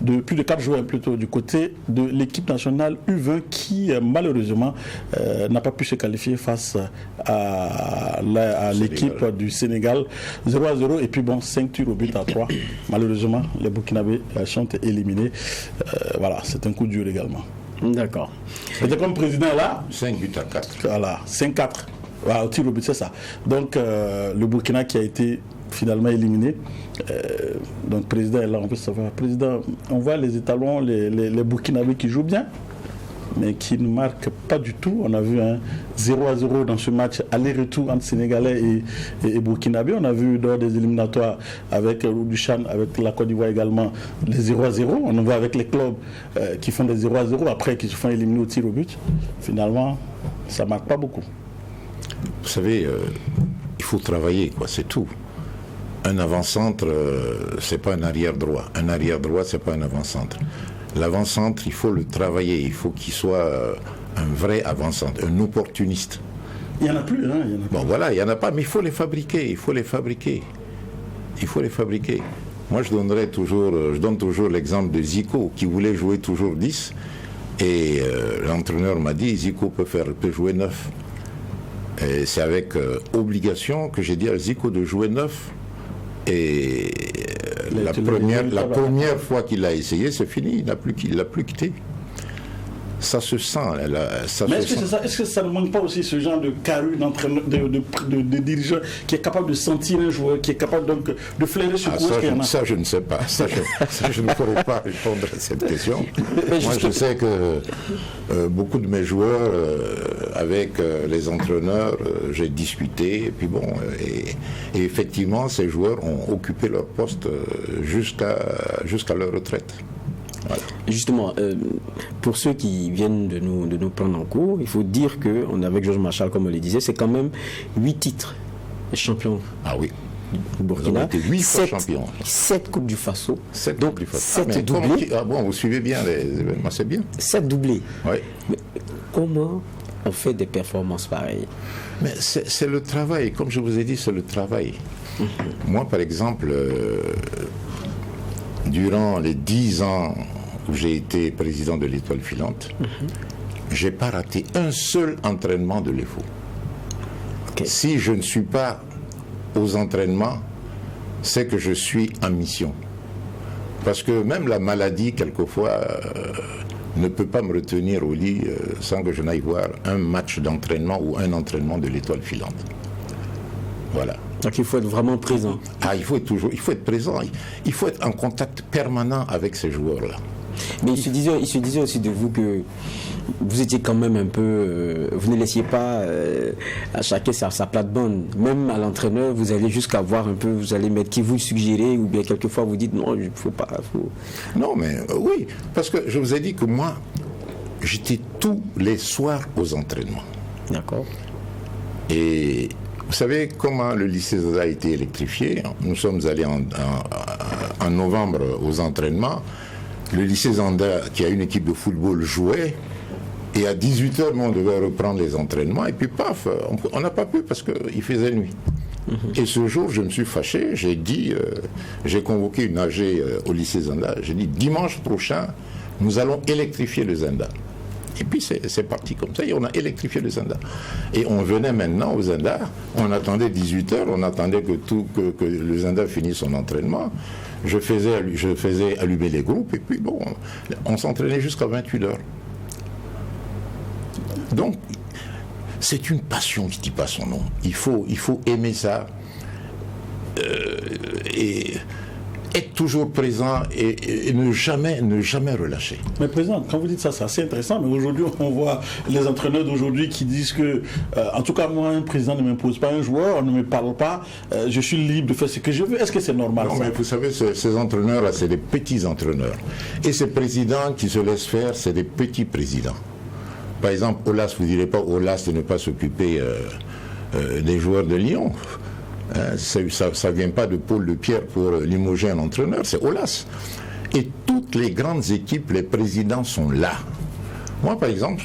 S13: de plus de 4 joueurs plutôt du côté de l'équipe nationale U20 qui malheureusement n'a pas pu se qualifier face à l'équipe du Sénégal. 0-0 et puis bon, 5 tirs au but à 3. Malheureusement, les Burkinabés sont éliminés. Voilà, c'est un coup dur également.
S1: D'accord.
S13: C'était comme président là.
S16: 5 buts à 4.
S13: Voilà, 5-4. Voilà, au tir au but, c'est ça. Donc, le Burkina qui a été finalement éliminé. Donc, président est là, on peut savoir. Président, on voit les étalons, les Burkinabés qui jouent bien, mais qui ne marquent pas du tout. On a vu un 0-0 dans ce match aller-retour entre Sénégalais et Burkinabés. On a vu dans des éliminatoires avec Roudouchan, avec la Côte d'Ivoire également, les 0-0. On en voit avec les clubs qui font des 0-0 après qui se font éliminer au tir au but. Finalement, ça ne marque pas beaucoup.
S16: Vous savez, il faut travailler, quoi, c'est tout. Un avant-centre, c'est pas un arrière-droit. Un arrière-droit, c'est pas un avant-centre. L'avant-centre, il faut le travailler. Il faut qu'il soit un vrai avant-centre, un opportuniste.
S13: Il n'y en a plus, hein?
S16: Bon, voilà, il n'y en a pas, mais il faut les fabriquer. Il faut les fabriquer. Il faut les fabriquer. Moi, je donne toujours l'exemple de Zico, qui voulait jouer toujours 10. Et l'entraîneur m'a dit, Zico peut jouer 9. Et c'est avec obligation que j'ai dit à Zico de jouer 9. Et la première fois qu'il a essayé, c'est fini, il l'a plus quitté. Ça se sent.
S13: Mais est-ce que ça ne manque pas aussi ce genre de carrure d'entraîneur, de dirigeant qui est capable de sentir un joueur, qui est capable donc de flairer ce courage qu'il y en a?
S16: Ça, je ne sais pas. Ça, je ne pourrais pas répondre à cette question. Moi, je sais que beaucoup de mes joueurs, avec les entraîneurs, j'ai discuté. Et puis bon, et effectivement, ces joueurs ont occupé leur poste jusqu'à leur retraite.
S1: Voilà. Justement, pour ceux qui viennent de nous prendre en cours, il faut dire qu'on avec Georges Marchal, comme on le disait, c'est quand même 8 titres champions.
S16: Ah oui.
S1: Du Burkina,
S16: 8 fois champions.
S1: 7 Coupes du Faso.
S16: 7 Coupes du Faso.
S1: 7 doublés.
S16: Ah bon, vous suivez bien les événements, c'est bien.
S1: 7 doublés.
S16: Oui.
S1: Mais comment on fait des performances pareilles?
S16: Mais c'est le travail, comme je vous ai dit, c'est le travail. Moi, par exemple, durant les 10 ans où j'ai été président de l'Étoile filante, j'ai pas raté un seul entraînement de l'EFO. Okay. Si je ne suis pas aux entraînements, c'est que je suis en mission. Parce que même la maladie, quelquefois, ne peut pas me retenir au lit sans que je n'aille voir un match d'entraînement ou un entraînement de l'Étoile filante. Voilà.
S1: Donc il faut être vraiment présent.
S16: Ah, il faut être présent. Il faut être en contact permanent avec ces joueurs-là.
S1: Mais il se disait aussi de vous que vous étiez quand même un peu... vous ne laissiez pas à chacun sa plate-bande. Même à l'entraîneur, vous allez jusqu'à voir un peu, vous allez mettre qui vous suggérez, ou bien quelquefois vous dites non, il ne faut pas...
S16: Non, mais oui, parce que je vous ai dit que moi, j'étais tous les soirs aux entraînements.
S1: D'accord.
S16: Et... vous savez comment le lycée Zaza a été électrifié? Nous sommes allés en novembre aux entraînements. Le lycée Zanda, qui a une équipe de football, jouait. Et à 18h, on devait reprendre les entraînements. Et puis, paf, on n'a pas pu parce qu'il faisait nuit. Et ce jour, je me suis fâché. J'ai dit, j'ai convoqué une AG au lycée Zanda. J'ai dit, dimanche prochain, nous allons électrifier le Zanda. Et puis c'est parti comme ça, et on a électrifié le Zanda. Et on venait maintenant au Zanda, on attendait 18h, on attendait que le Zanda finisse son entraînement. Je faisais allumer les groupes, et puis bon, on s'entraînait jusqu'à 28h. Donc, c'est une passion qui ne dit pas son nom. Il faut aimer ça. Et être toujours présent et ne jamais relâcher.
S13: Mais président, quand vous dites ça, c'est assez intéressant, mais aujourd'hui, on voit les entraîneurs d'aujourd'hui qui disent que, en tout cas, moi, un président ne m'impose pas un joueur, on ne me parle pas, je suis libre de faire ce que je veux. Est-ce que c'est normal?
S16: Non,
S13: ça?
S16: mais vous savez, ces entraîneurs-là, c'est des petits entraîneurs. Et ces présidents qui se laissent faire, c'est des petits présidents. Par exemple, Olas, vous ne direz pas Olas de ne pas s'occuper des joueurs de Lyon. Ça ne vient pas de Paul de Pierre pour limoger un entraîneur, c'est Olas. Et toutes les grandes équipes, les présidents sont là. Moi, par exemple,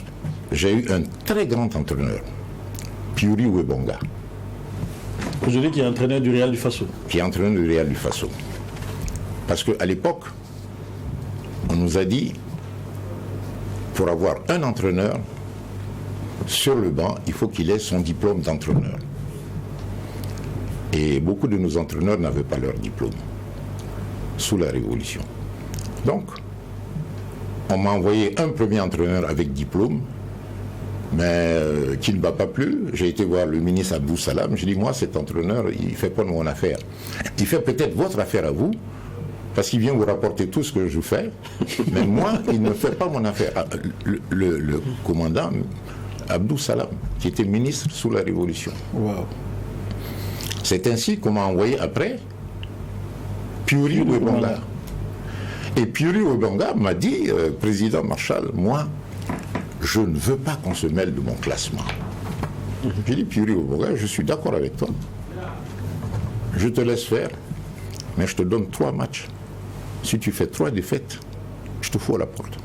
S16: j'ai eu un très grand entraîneur, Piuri Webonga.
S13: Aujourd'hui, qui est entraîneur du Real du Faso.
S16: Qui est entraîneur du Real du Faso. Parce qu'à l'époque, on nous a dit, pour avoir un entraîneur sur le banc, il faut qu'il ait son diplôme d'entraîneur. Et beaucoup de nos entraîneurs n'avaient pas leur diplôme sous la Révolution. Donc, on m'a envoyé un premier entraîneur avec diplôme, mais qui ne va pas plus. J'ai été voir le ministre Abdou Salam. J'ai dit, moi, cet entraîneur, il ne fait pas mon affaire. Il fait peut-être votre affaire à vous, parce qu'il vient vous rapporter tout ce que je fais, mais moi, il ne fait pas mon affaire. Le commandant Abdou Salam, qui était ministre sous la Révolution.
S13: Wow.
S16: C'est ainsi qu'on m'a envoyé après Piuri Webonga. Et Piuri Webonga m'a dit, président Marshall, moi, je ne veux pas qu'on se mêle de mon classement. J'ai dit, Piuri Webonga, je suis d'accord avec toi. Je te laisse faire, mais je te donne 3 matchs. Si tu fais 3 défaites, je te fous à la porte.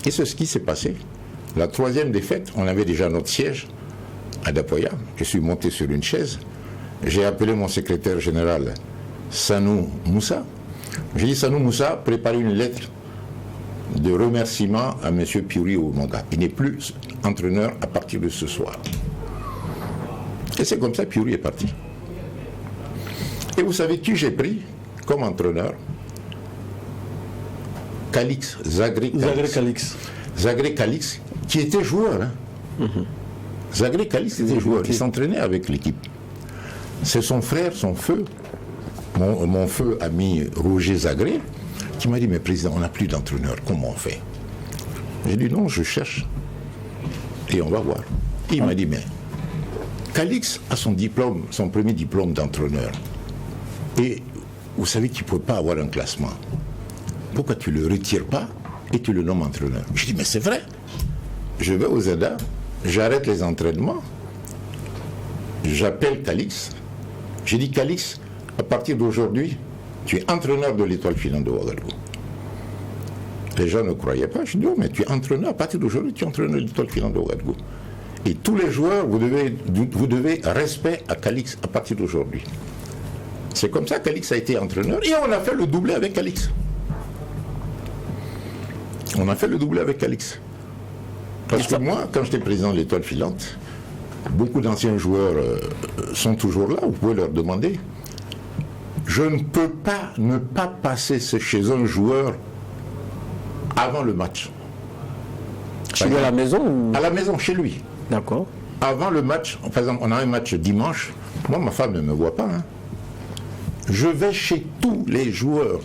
S16: Et c'est ce qui s'est passé. La 3e défaite, on avait déjà notre siège à Dapoya. Je suis monté sur une chaise. J'ai appelé mon secrétaire général, Sanou Moussa. J'ai dit, Sanou Moussa, préparez une lettre de remerciement à M. Piuri Webonga. Il n'est plus entraîneur à partir de ce soir. Et c'est comme ça que Piuri est parti. Et vous savez qui j'ai pris comme entraîneur? Calix, Zagré Calix. Zagré Calix, qui était joueur. Hein. Zagré Calix était joueur. Il s'entraînait avec l'équipe. C'est son frère, son feu, mon feu ami Roger Zagré, qui m'a dit, mais président, on n'a plus d'entraîneur, comment on fait? J'ai dit, non, je cherche. Et on va voir. Il m'a dit, mais Calix a son diplôme, son premier diplôme d'entraîneur. Et vous savez qu'il ne peut pas avoir un classement. Pourquoi tu ne le retires pas et tu le nommes entraîneur? Je dis, mais c'est vrai. Je vais aux ZEDA, j'arrête les entraînements, j'appelle Calix. J'ai dit, Calix, à partir d'aujourd'hui, tu es entraîneur de l'Étoile filante de Ouagadougou. Les gens ne croyaient pas. Je dis, oh, mais tu es entraîneur, à partir d'aujourd'hui, tu es entraîneur de l'Étoile filante de Ouagadougou. Et tous les joueurs, vous devez respect à Calix à partir d'aujourd'hui. C'est comme ça que Calix a été entraîneur et on a fait le doublé avec Calix. On a fait le doublé avec Calix. Parce que moi, quand j'étais président de l'Étoile filante, beaucoup d'anciens joueurs sont toujours là, vous pouvez leur demander. Je ne peux pas ne pas passer chez un joueur avant le match.
S1: Chez lui à la maison ou...
S16: À la maison, chez lui.
S1: D'accord.
S16: Avant le match, par exemple, on a un match dimanche, moi ma femme ne me voit pas. Hein. Je vais chez tous les joueurs,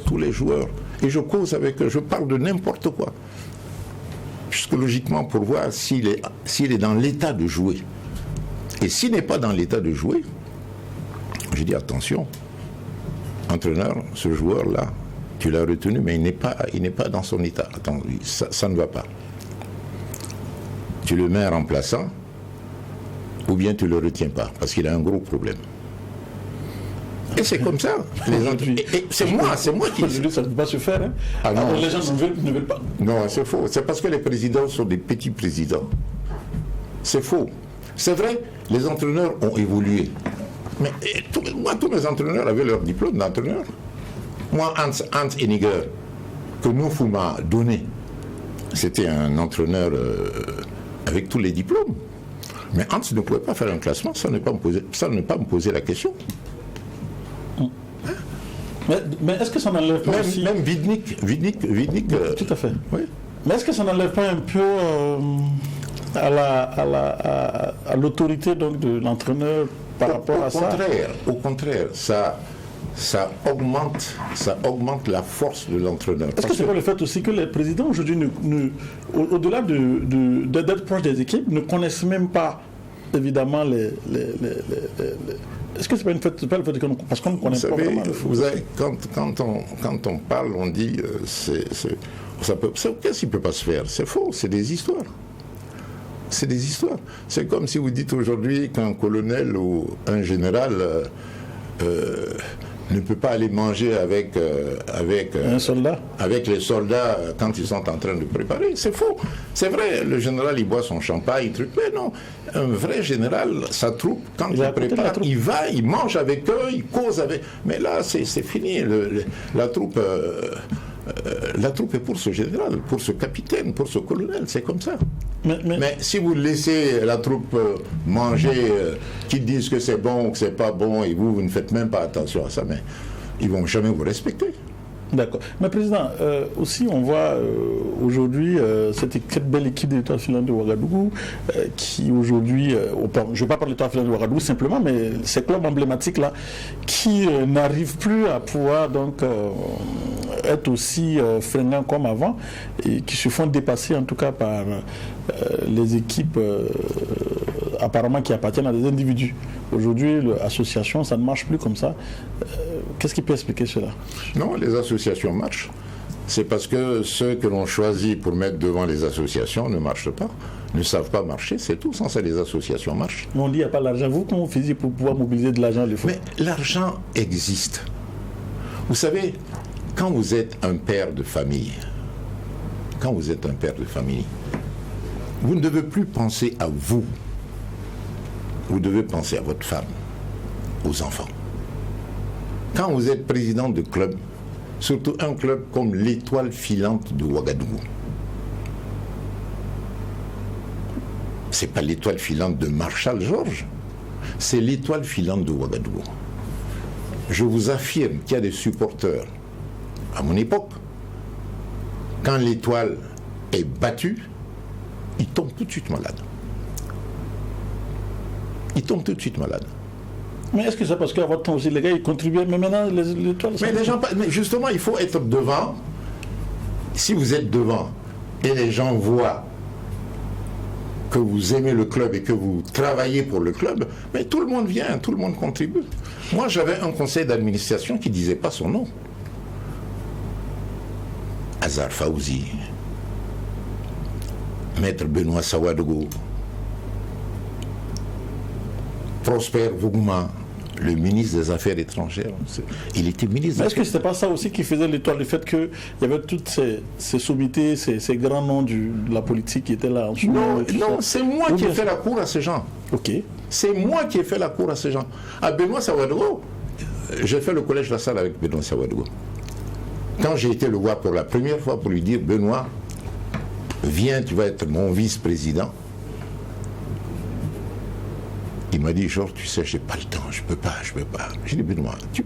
S16: et je cause avec eux, je parle de n'importe quoi. Psychologiquement pour voir s'il est dans l'état de jouer. Et s'il n'est pas dans l'état de jouer, je dis attention, entraîneur, ce joueur-là, tu l'as retenu, mais il n'est pas dans son état. Attends, ça ne va pas. Tu le mets remplaçant, ou bien tu ne le retiens pas, parce qu'il a un gros problème. Et c'est comme ça. C'est moi qui...
S13: Ça ne peut pas se faire. Hein.
S16: Ah non,
S13: les gens ne veulent pas.
S16: Non, c'est faux. C'est parce que les présidents sont des petits présidents. C'est faux. C'est vrai, les entraîneurs ont évolué. Mais tous mes entraîneurs avaient leur diplôme d'entraîneur. Moi, Hans Henniger, que Noufou m'a donné, c'était un entraîneur avec tous les diplômes. Mais Hans ne pouvait pas faire un classement sans ne pas me poser la question.
S13: Mais est-ce que ça n'enlève pas aussi...
S16: Même Vidnik...
S13: Tout à fait.
S16: Oui.
S13: Mais est-ce que ça n'enlève pas un peu à l'autorité donc de l'entraîneur par rapport à ça?
S16: Au contraire, ça augmente la force de l'entraîneur.
S13: Est-ce que c'est pas le fait aussi que les présidents aujourd'hui, au-delà d'être proches des équipes, ne connaissent même pas évidemment Est-ce que c'est pas le fait parce qu'on ne connaît pas vraiment le foot?
S16: Vous savez, quand on parle, on dit qu'est-ce qui ne peut pas se faire? C'est faux, c'est des histoires. C'est des histoires. C'est comme si vous dites aujourd'hui qu'un colonel ou un général ne peut pas aller manger avec
S13: un soldat,
S16: avec les soldats quand ils sont en train de préparer. C'est faux. C'est vrai, le général il boit son champagne, truc, mais non. Un vrai général, sa troupe, quand il prépare, il va, il mange avec eux, il cause avec. Mais là, c'est fini. La troupe est pour ce général, pour ce capitaine, pour ce colonel. C'est comme ça. Mais si vous laissez la troupe manger, qu'ils disent que c'est bon ou que c'est pas bon, et vous ne faites même pas attention à ça, mais ils vont jamais vous respecter.
S13: D'accord. Mais Président, aussi on voit aujourd'hui cette belle équipe de l'Étoile filante de Ouagadougou qui aujourd'hui, je ne vais pas parler de l'Étoile filante de Ouagadougou simplement, mais ces clubs emblématiques là qui n'arrivent plus à pouvoir donc être aussi fréquents comme avant et qui se font dépasser en tout cas par les équipes apparemment qui appartiennent à des individus. Aujourd'hui, l'association, ça ne marche plus comme ça. Qu'est-ce qui peut expliquer cela?
S16: Non, les associations marchent. C'est parce que ceux que l'on choisit pour mettre devant les associations ne marchent pas, ne savent pas marcher, c'est tout. Sans ça, les associations marchent.
S13: On dit qu'il n'y a pas l'argent. Vous, comment vous faisiez pour pouvoir mobiliser de l'argent?
S16: Mais l'argent existe. Vous savez, quand vous êtes un père de famille, vous ne devez plus penser à vous. Vous devez penser à votre femme, aux enfants. Quand vous êtes président de club, surtout un club comme l'Étoile filante de Ouagadougou, c'est pas l'Étoile filante de Marshall Georges, c'est l'Étoile filante de Ouagadougou. Je vous affirme qu'il y a des supporters, à mon époque, quand l'Étoile est battue, ils tombent tout de suite malades. Ils tombent tout de suite malades.
S13: Mais est-ce que c'est parce qu'à votre temps aussi, les gars, ils contribuaient, mais maintenant, l'Étoile...
S16: Mais justement, il faut être devant. Si vous êtes devant et les gens voient que vous aimez le club et que vous travaillez pour le club, mais tout le monde vient, tout le monde contribue. Moi, j'avais un conseil d'administration qui ne disait pas son nom. Azar Faouzi, Maître Benoît Sawadogo, Prosper Vougouma, le ministre des Affaires étrangères. Il était ministre.
S13: Mais est-ce que ce n'était pas ça aussi qui faisait l'Étoile, le fait qu'il y avait toutes ces sommités, ces grands noms de la politique qui étaient là en dessous?
S16: Non, c'est moi qui ai fait la cour à ces gens.
S13: Ok.
S16: C'est moi qui ai fait la cour à ces gens. À Benoît Sawadogo, j'ai fait le collège La Salle avec Benoît Sawadogo. Quand j'ai été le voir pour la première fois pour lui dire, Benoît, viens, tu vas être mon vice-président. Il m'a dit, Georges, tu sais, j'ai pas le temps, je peux pas. J'ai dit, Benoît, tu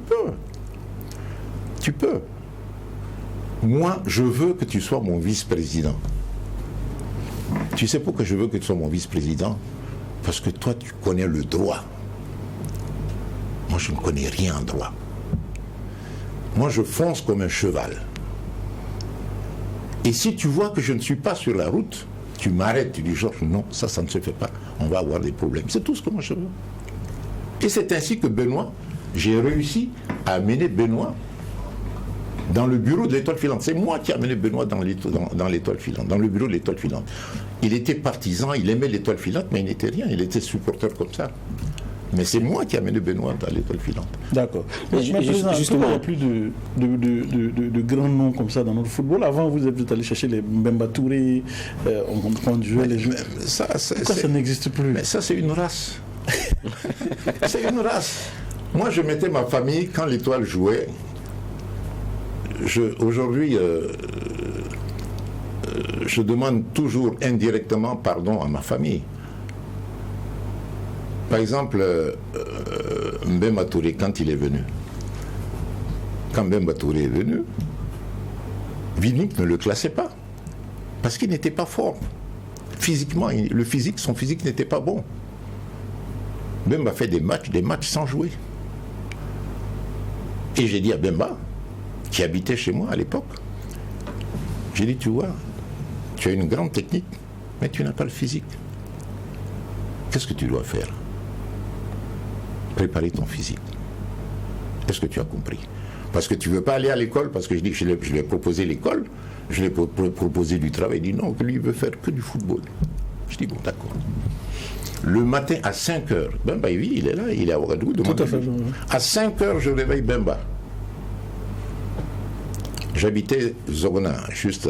S16: peux. Moi, je veux que tu sois mon vice-président. Tu sais pourquoi je veux que tu sois mon vice-président? Parce que toi, tu connais le droit. Moi, je ne connais rien en droit. Moi, je fonce comme un cheval. Et si tu vois que je ne suis pas sur la route, tu m'arrêtes, tu dis, Georges, non, ça ne se fait pas. On va avoir des problèmes. C'est tout ce que moi je veux. Et c'est ainsi que Benoît, j'ai réussi à amener Benoît dans le bureau de l'Étoile filante. C'est moi qui ai amené Benoît dans l'Étoile filante, dans le bureau de l'Étoile filante. Il était partisan, il aimait l'Étoile filante, mais il n'était rien. Il était supporter comme ça. Mais c'est moi qui ai amené Benoît dans l'Étoile filante.
S13: D'accord. Mais justement, il n'y a plus de grands noms comme ça dans notre football. Avant, vous êtes allé chercher les Mbemba Touré, on jouait les joueurs. Pourquoi ça n'existe plus?
S16: Mais ça, c'est une race. C'est une race. Moi, je mettais ma famille, quand l'Étoile jouait, aujourd'hui, je demande toujours indirectement pardon à ma famille. Par exemple, Mbemba Touré, quand il est venu, Vinic ne le classait pas, parce qu'il n'était pas fort. Physiquement, son physique n'était pas bon. Mbemba fait des matchs sans jouer. Et j'ai dit à Mbemba, qui habitait chez moi à l'époque, j'ai dit, tu vois, tu as une grande technique, mais tu n'as pas le physique. Qu'est-ce que tu dois faire? Préparer ton physique. Est-ce que tu as compris? Parce que tu ne veux pas aller à l'école, parce que je dis que je lui ai proposé l'école, je lui ai proposé du travail, il dit non, que lui il veut faire que du football. Je dis bon, d'accord. Le matin à 5h, Bemba il est là, il est à Ouagadougou.
S13: Tout à fait.
S16: À 5h, je réveille Bemba. J'habitais Zogna, juste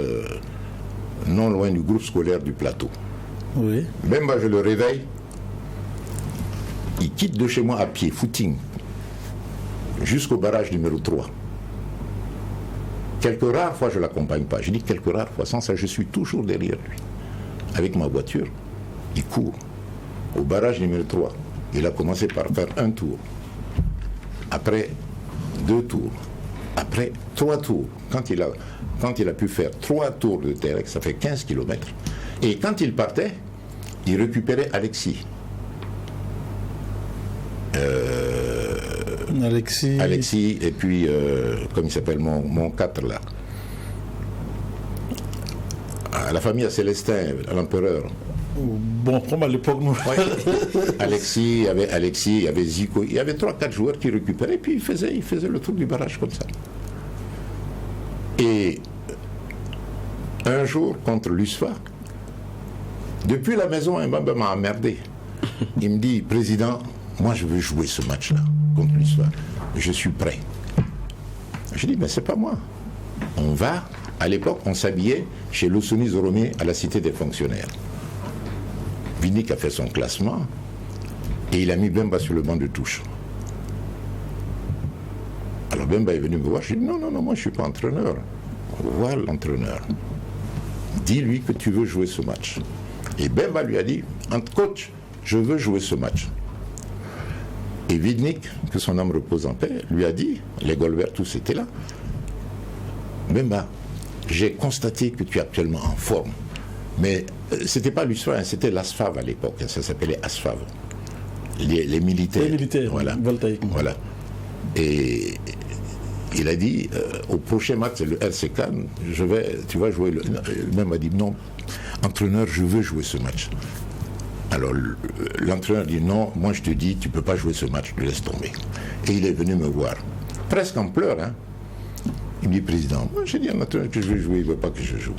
S16: non loin du groupe scolaire du plateau.
S13: Oui.
S16: Bemba, je le réveille. Il quitte de chez moi à pied, footing, jusqu'au barrage numéro 3. Quelques rares fois, je ne l'accompagne pas. Je dis quelques rares fois, sans ça, je suis toujours derrière lui. Avec ma voiture, il court. Au barrage numéro 3, il a commencé par faire un tour. Après, 2 tours. Après, 3 tours. Quand il a pu faire 3 tours de terrain, ça fait 15 km. Et quand il partait, il récupérait Alexis. Alexis, et puis, comme il s'appelle, mon 4 là. La famille à Célestin, l'empereur.
S13: Bon, comme à l'époque, nous.
S16: Ouais. Alexis, il y avait Zico, il y avait 3-4 joueurs qui récupéraient, puis il faisait le tour du barrage comme ça. Et un jour, contre l'USFA, depuis la maison, Mbamba m'a emmerdé. Il me dit, président, moi je veux jouer ce match-là contre l'USFA. Je suis prêt. Je dis, mais c'est pas moi. On va, à l'époque, on s'habillait chez Losoni Zoromé à la Cité des Fonctionnaires. Vinik a fait son classement et il a mis Bemba sur le banc de touche. Alors Bemba est venu me voir, je dis non, moi je ne suis pas entraîneur. Voilà l'entraîneur. Dis-lui que tu veux jouer ce match. Et Bemba lui a dit, coach, je veux jouer ce match. Et Vinik, que son âme repose en paix, lui a dit, les Golbert tous étaient là, Bemba, j'ai constaté que tu es actuellement en forme. Mais c'était pas l'USFA, c'était l'ASFAV à l'époque, ça s'appelait ASFAV. Les militaires.
S13: Les militaires,
S16: voilà.
S13: voltaïque.
S16: Voilà. Et il a dit, au prochain match, le RCK, tu vas jouer. Même a dit, non, entraîneur, je veux jouer ce match. Alors l'entraîneur dit, non, moi je te dis, tu ne peux pas jouer ce match, je laisse tomber. Et il est venu me voir, presque en pleurs. Hein. Il me dit, président, moi j'ai dit à l'entraîneur que je veux jouer, il ne veut pas que je joue.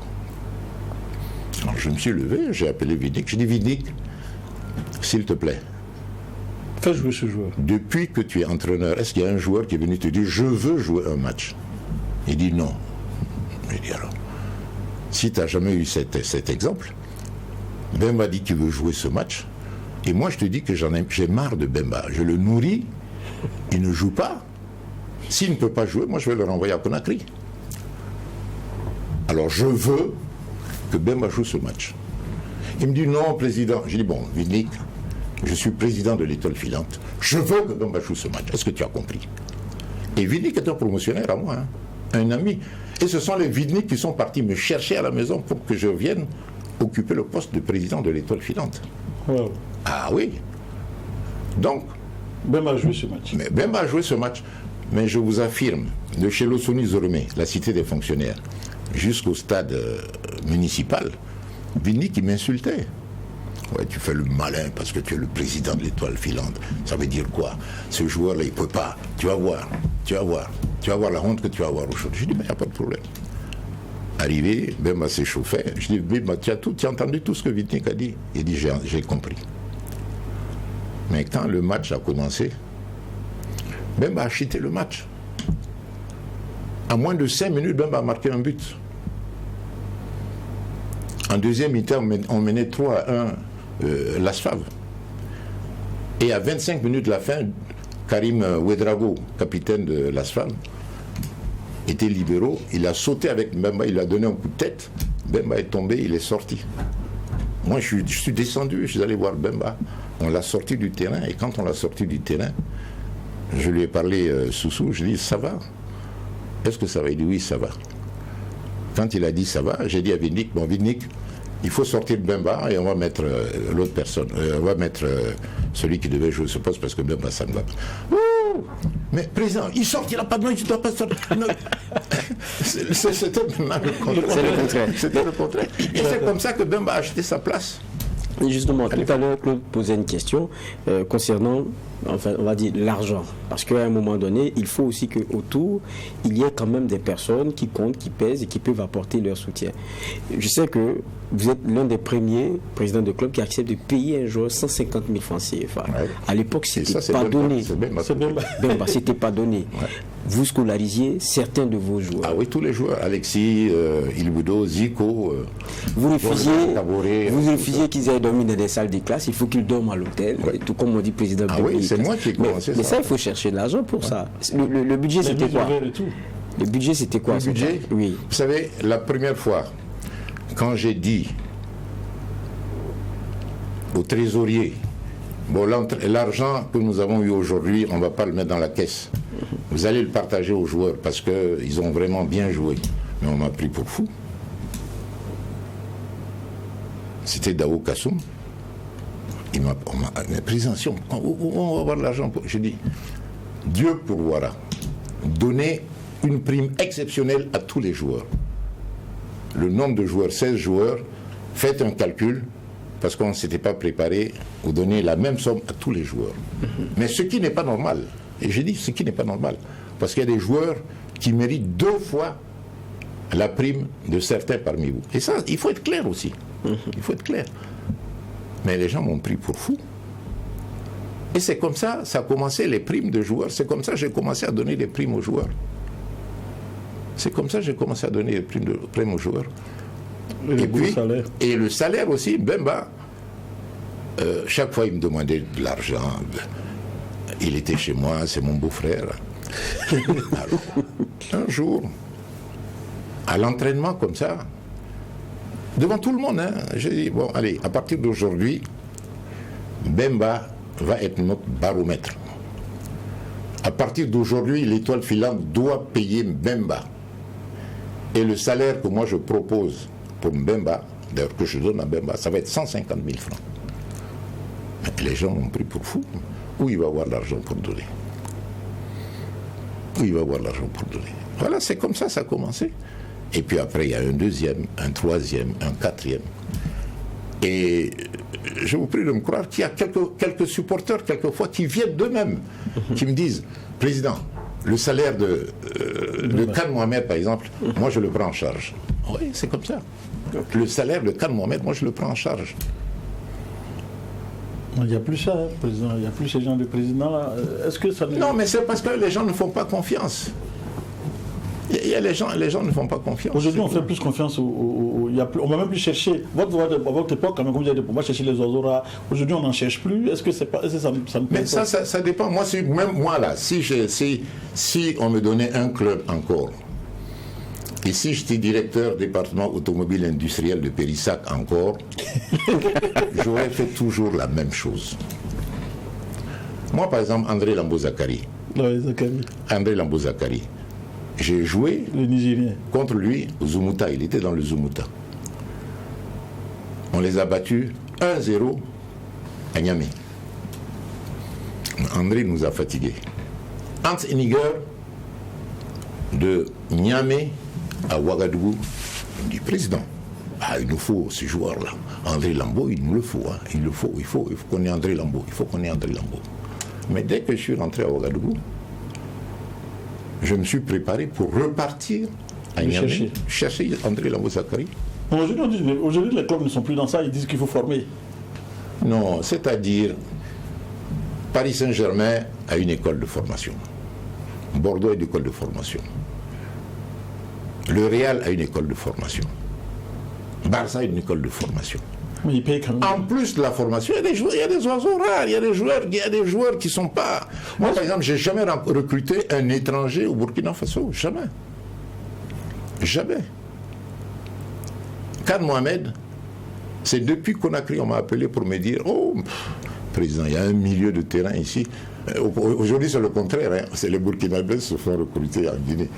S16: Alors je me suis levé, j'ai appelé Vinik, j'ai dit, Vinik, s'il te plaît,
S13: fais jouer ce joueur.
S16: Depuis que tu es entraîneur, est-ce qu'il y a un joueur qui est venu te dire, je veux jouer un match? Il dit non. J'ai dit alors, si tu n'as jamais eu cet exemple, Bemba dit qu'il veut jouer ce match, et moi je te dis que j'ai marre de Bemba, je le nourris, il ne joue pas, s'il ne peut pas jouer, moi je vais le renvoyer à Conakry. Alors je veux que Bemba joue ce match. Il me dit non, président. J'ai dit bon, Vinik, je suis président de l'Étoile Filante, je veux que Bemba joue ce match. Est-ce que tu as compris? Et Vinik est un promotionnaire à moi, hein, un ami. Et ce sont les Vinik qui sont partis me chercher à la maison pour que je vienne occuper le poste de président de l'Étoile Filante.
S13: Wow.
S16: Ah oui. Donc,
S13: Bemba a joué ce match.
S16: Mais Bemba a joué ce match. Mais je vous affirme, de chez Losoni Zoromé, la Cité des Fonctionnaires, jusqu'au stade municipal, Vinik qui m'insultait. Ouais, tu fais le malin parce que tu es le président de l'Étoile Filante. Ça veut dire quoi? Ce joueur-là, il ne peut pas. Tu vas voir la honte que tu vas avoir aujourd'hui. Je dis, mais il n'y a pas de problème. Arrivé, Bemba s'échauffait. Je dis, Bemba, tu as entendu tout ce que Vinik a dit? Il dit, j'ai compris. Mais quand le match a commencé, Bemba a acheté le match. En moins de 5 minutes, Bemba a marqué un but. En deuxième mi-temps, on menait 3-1 l'ASFAV. Et à 25 minutes de la fin, Karim Ouedraogo, capitaine de l'ASFAV, était libéraux. Il a sauté avec Bemba, il lui a donné un coup de tête. Bemba est tombé, il est sorti. Moi, je suis descendu, je suis allé voir Bemba. On l'a sorti du terrain, et quand on l'a sorti du terrain, je lui ai parlé sous-sous, je lui ai dit, ça va? Est-ce que ça va? Il dit, oui, ça va. Quand il a dit ça va, j'ai dit à Vinik, bon Vinik, il faut sortir Bemba et on va mettre l'autre personne, on va mettre celui qui devait jouer ce poste parce que Bemba ça ne va pas. Ouh, mais président, il sort, il n'a pas de main, il ne doit pas sortir. C'était le contraire. C'était le contraire. Et c'est comme ça que Bemba a acheté sa place.
S1: Et justement, tout à l'heure, Claude posait une question concernant, enfin, on va dire, l'argent. Parce qu'à un moment donné, il faut aussi qu'autour, il y ait quand même des personnes qui comptent, qui pèsent et qui peuvent apporter leur soutien. Je sais que vous êtes l'un des premiers présidents de club qui accepte de payer un joueur 150 000 francs CFA. Ouais. À l'époque, c'était pas donné. C'était pas donné. Ouais. vous scolarisiez certains de vos joueurs.
S16: Ah oui, tous les joueurs. Alexis, Ilbudo, Zico.
S1: Vous refusiez qu'ils aient dormi dans des salles de classe. Il faut qu'ils dorment à l'hôtel. Ouais. Tout comme on dit président.
S16: Ah oui, c'est moi qui ai commencé ça.
S1: Mais ça, il faut chercher de l'argent pour ça. Le budget, c'était quoi? Le budget, c'était quoi?
S16: Le budget,
S1: oui.
S16: Vous savez, la première fois, quand j'ai dit au trésorier, bon, l'argent que nous avons eu aujourd'hui, on ne va pas le mettre dans la caisse. Vous allez le partager aux joueurs parce qu'ils ont vraiment bien joué. Mais on m'a pris pour fou. C'était Dao Kassoum. Mais président, on va avoir l'argent. J'ai dit, Dieu pourvoira. Donner une prime exceptionnelle à tous les joueurs. Le nombre de joueurs, 16 joueurs, faites un calcul, parce qu'on ne s'était pas préparé, vous donner la même somme à tous les joueurs. Mais ce qui n'est pas normal, et j'ai dit ce qui n'est pas normal, parce qu'il y a des joueurs qui méritent 2 fois la prime de certains parmi vous. Et ça, il faut être clair aussi. Il faut être clair. Mais les gens m'ont pris pour fou. Et c'est comme ça, ça a commencé les primes de joueurs. C'est comme ça que j'ai commencé à donner des primes aux joueurs. C'est comme ça que j'ai commencé à donner des primes aux joueurs. Et le salaire aussi, Bemba, chaque fois il me demandait de l'argent. Il était chez moi, c'est mon beau-frère. Un jour, à l'entraînement comme ça, devant tout le monde, hein, j'ai dit, bon, allez, à partir d'aujourd'hui, Bemba va être notre baromètre. À partir d'aujourd'hui, l'Étoile filante doit payer Bemba. Et le salaire que moi je propose pour Mbemba, d'ailleurs que je donne à Mbemba, ça va être 150 000 francs. Mais les gens m'ont pris pour fou. Où il va avoir l'argent pour donner? Où il va avoir l'argent pour donner? Voilà, c'est comme ça a commencé. Et puis après, il y a un deuxième, un troisième, un quatrième. Et je vous prie de me croire qu'il y a quelques supporters, quelquefois, qui viennent d'eux-mêmes, qui me disent, président, le salaire de Khan Mohamed, par exemple, moi je le prends en charge. Oui, c'est comme ça. Le salaire de Khan Mohamed, moi je le prends en charge.
S13: Il n'y a plus ça, hein, président. Il n'y a plus ces gens de président là. Est-ce que ça...
S16: Non, mais c'est parce que les gens ne font pas confiance. Les gens ne font pas confiance.
S13: Aujourd'hui, on fait plus confiance on ne va même plus chercher. Votre époque, quand même, comme vous dites, on va chercher les oiseaux rares. Aujourd'hui, on n'en cherche plus. Est-ce que ça me
S16: Mais ça dépend. Moi, même moi, là, si on me donnait un club encore, et si j'étais directeur département automobile industriel de Périssac encore, j'aurais fait toujours la même chose. Moi, par exemple, André Lambo-Zakari. André Lambo-Zakari. J'ai joué contre lui au Zumuta. Il était dans le Zumuta. On les a battus 1-0 à Niamey. André nous a fatigués. Hans Eniger de Niamey à Ouagadougou, il dit, président, il nous faut ce joueur-là. André Lambo, il nous le faut. Hein. Il faut qu'on ait André Lambo. Il faut qu'on ait André Lambo. Mais dès que je suis rentré à Ouagadougou, je me suis préparé pour repartir à Niamey, chercher André Lambo-Zakari.
S13: Aujourd'hui, les clubs ne sont plus dans ça, ils disent qu'il faut former.
S16: Non, c'est-à-dire, Paris Saint-Germain a une école de formation. Bordeaux a une école de formation. Le Real a une école de formation. Barça a une école de formation.
S13: Mais ils payent quand même.
S16: En plus de la formation, il y a des oiseaux rares, il y a des joueurs qui ne sont pas... Moi, par exemple, je n'ai jamais recruté un étranger au Burkina Faso. Jamais. Jamais. Khan Mohamed, c'est depuis Conakry, on m'a appelé pour me dire, oh, président, il y a un milieu de terrain ici. Aujourd'hui, c'est le contraire. Hein. C'est les Burkinabés qui se font recruter en Guinée.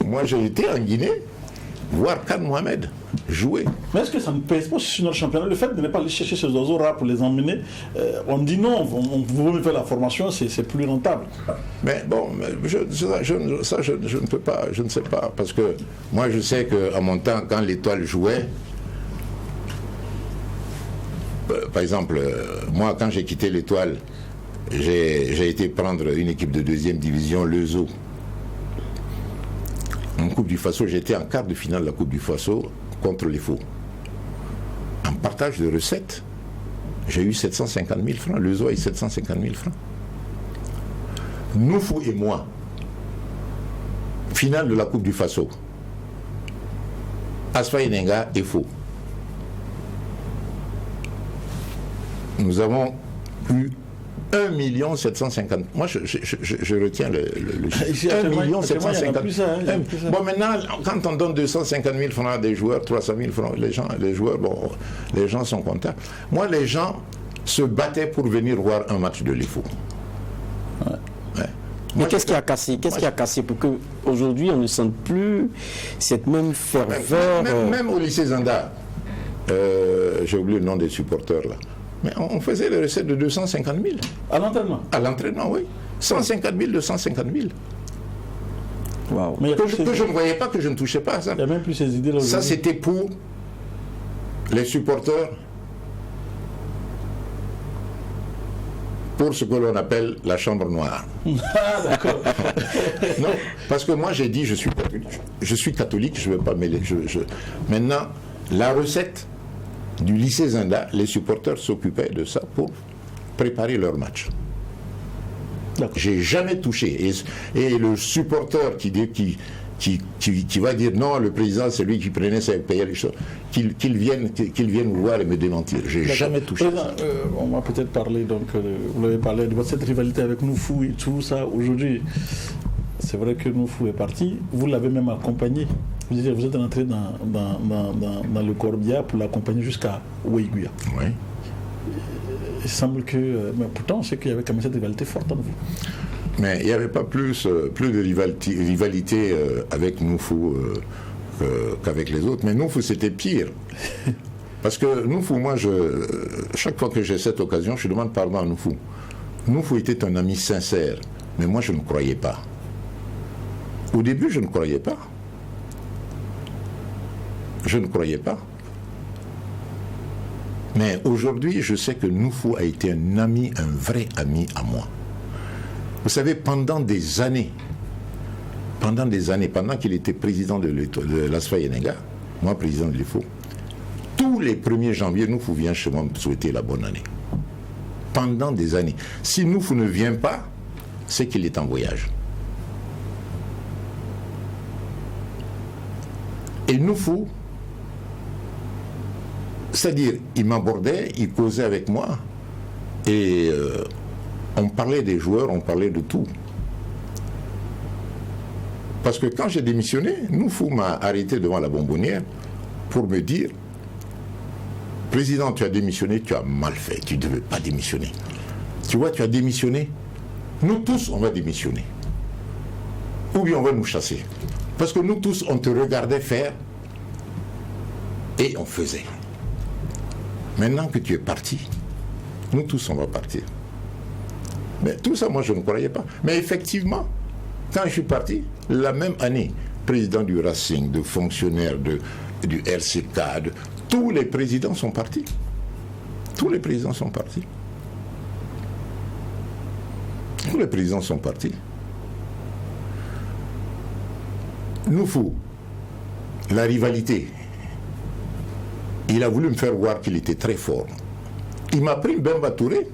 S16: Moi, j'ai été en Guinée voir Khan Mohamed jouer.
S13: Mais est-ce que ça ne pèse pas sur notre championnat? Le fait de ne pas aller chercher ces oiseaux rares pour les emmener, on dit non, on veut faire la formation, c'est plus rentable.
S16: Mais bon, je ne peux pas, je ne sais pas, parce que moi je sais qu'à mon temps, quand l'Étoile jouait, par exemple, moi quand j'ai quitté l'Étoile, j'ai été prendre une équipe de 2e division, l'EZO. En Coupe du Faso, j'étais en quart de finale de la Coupe du Faso contre les Faux. En partage de recettes, j'ai eu 750 000 francs. Le ZO a eu 750 000 francs. Noufou et moi, finale de la Coupe du Faso. Asfa Enenga est faux. Nous avons eu 1 750 000. Moi, je retiens le chiffre. 1 750 000. Bon, maintenant, quand on donne 250 000 francs à des joueurs, 300 000 francs, les joueurs, bon, les gens sont contents. Moi, les gens se battaient pour venir voir un match de l'IFO.
S1: Mais qu'est-ce qui a cassé? Qu'est-ce qui a cassé pour qu'aujourd'hui on ne sente plus cette même ferveur?
S16: Même au lycée Zanda, j'ai oublié le nom des supporters là. Mais on faisait les recettes de 250 000.
S13: À l'entraînement?
S16: À l'entraînement, oui. 150 000, 250 000.
S1: Wow.
S16: Que je ne voyais pas, que je ne touchais pas à ça.
S13: Il n'y a même plus ces idées là.
S16: Ça, c'était pour les supporters, pour ce que l'on appelle la chambre noire.
S13: Ah, d'accord.
S16: Non, parce que moi, j'ai dit, je suis catholique, je ne veux pas mêler. Maintenant, la recette du lycée Zanda, les supporters s'occupaient de ça pour préparer leur match. J'ai jamais touché. Et le supporter qui va dire non, le président c'est lui qui prenait ses payait les choses, qu'il vienne me voir et me démentir. J'ai jamais touché.
S13: On va peut-être parler, donc vous l'avez parlé de cette rivalité avec Noufou et tout ça. Aujourd'hui, c'est vrai que Noufou est parti. Vous l'avez même accompagné. Vous êtes rentré dans le Corbia pour l'accompagner jusqu'à Ouéguia.
S16: Oui.
S13: Il semble que... mais pourtant, on sait qu'il y avait quand même cette rivalité forte entre vous.
S16: Mais il n'y avait pas plus de rivalité avec Noufou qu'avec les autres. Mais Noufou, c'était pire. Parce que Noufou, moi, chaque fois que j'ai cette occasion, je demande pardon à Noufou. Noufou était un ami sincère. Mais moi, je ne croyais pas. Au début, je ne croyais pas. Je ne croyais pas. Mais aujourd'hui, je sais que Noufou a été un ami, un vrai ami à moi. Vous savez, pendant des années, pendant qu'il était président de l'Asfa Enenga, moi président de l'IFO, tous les 1er janvier, Noufou vient chez moi me souhaiter la bonne année. Pendant des années. Si Noufou ne vient pas, c'est qu'il est en voyage. Et Noufou, c'est-à-dire, il m'abordait, il causait avec moi, et on parlait des joueurs, on parlait de tout. Parce que quand j'ai démissionné, Noufou m'a arrêté devant la bonbonnière pour me dire, président, tu as démissionné, tu as mal fait, tu ne devais pas démissionner. Tu vois, tu as démissionné, nous tous, on va démissionner. Ou bien on va nous chasser. Parce que nous tous, on te regardait faire, et on faisait. Maintenant que tu es parti, nous tous, on va partir. Mais tout ça, moi, je ne croyais pas. Mais effectivement, quand je suis parti, la même année, président du Racing, de fonctionnaires du RCK, tous les présidents sont partis. Tous les présidents sont partis. Tous les présidents sont partis. Noufou, la rivalité, il a voulu me faire voir qu'il était très fort. Il m'a pris Mbemba Touré.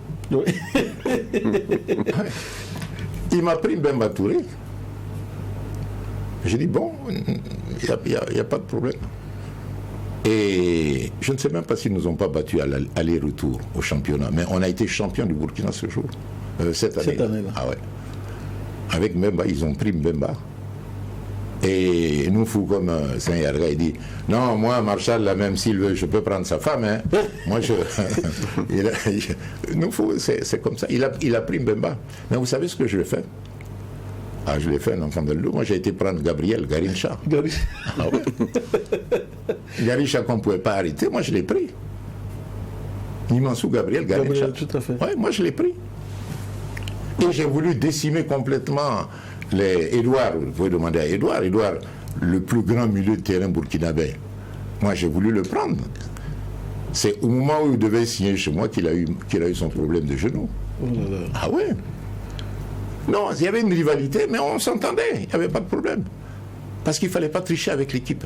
S16: Il m'a pris Mbemba Touré. J'ai dit, bon, il n'y a pas de problème. Et je ne sais même pas s'ils ne nous ont pas battus à l'aller-retour au championnat. Mais on a été champion du Burkina ce jour. Cette année. Ah ouais. Avec Mbemba, ils ont pris Mbemba. Et Noufou, comme Saint-Yarga, il dit, non, moi, Marshall, là, même s'il veut, je peux prendre sa femme. Hein. Moi, Noufou, c'est comme ça. Il a pris Mbemba. Mais vous savez ce que je l'ai fait? Ah, je l'ai fait un enfant de l'eau. Moi, j'ai été prendre Gabriel Garincha. Ah, oui. Garincha qu'on ne pouvait pas arrêter, moi, je l'ai pris. Imansou Gabriel Garincha.
S13: Tout à fait.
S16: Oui, moi, je l'ai pris. Et j'ai voulu décimer complètement Edouard. Vous pouvez demander à Edouard. Edouard, le plus grand milieu de terrain burkinabé. Moi, j'ai voulu le prendre. C'est au moment où il devait signer chez moi qu'il a eu son problème de genou.
S13: Oh là là.
S16: Ah ouais. Non, il y avait une rivalité, mais on s'entendait, il n'y avait pas de problème. Parce qu'il ne fallait pas tricher avec l'équipe.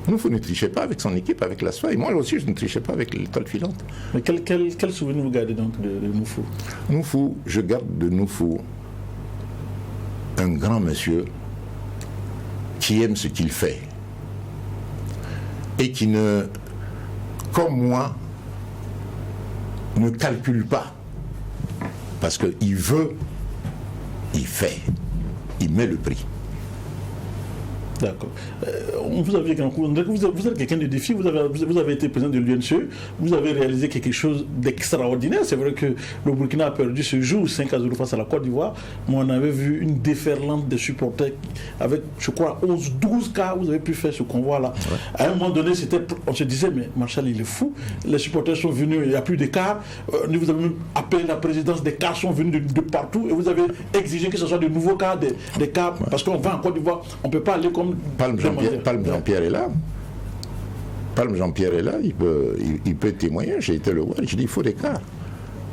S16: Noufou ne trichait pas avec son équipe, avec l'ASFA, et moi aussi je ne trichais pas avec l'étoile filante.
S13: Mais quel souvenir vous gardez donc de Noufou?
S16: Noufou, je garde de Noufou un grand monsieur qui aime ce qu'il fait et qui ne, comme moi, ne calcule pas. Parce qu'il veut, il fait, il met le prix.
S13: D'accord. Vous êtes quelqu'un de défi, vous avez été président de l'UNCE, vous avez réalisé quelque chose d'extraordinaire. C'est vrai que le Burkina a perdu ce jour 5-0 face à la Côte d'Ivoire, mais on avait vu une déferlante de supporters avec, je crois, 11-12 cas, vous avez pu faire ce convoi-là. Ouais. À un moment donné, on se disait, mais Marshall, il est fou. Les supporters sont venus, il n'y a plus de cars. Vous avez même appelé la présidence, des cars sont venus de partout et vous avez exigé que ce soit de nouveaux cars, des cars, parce qu'on va en Côte d'Ivoire, on ne peut pas aller comme
S16: Palme Jean-Pierre est là. Palme Jean-Pierre est là, il peut témoigner. J'ai été le voir, je dis il faut des cas.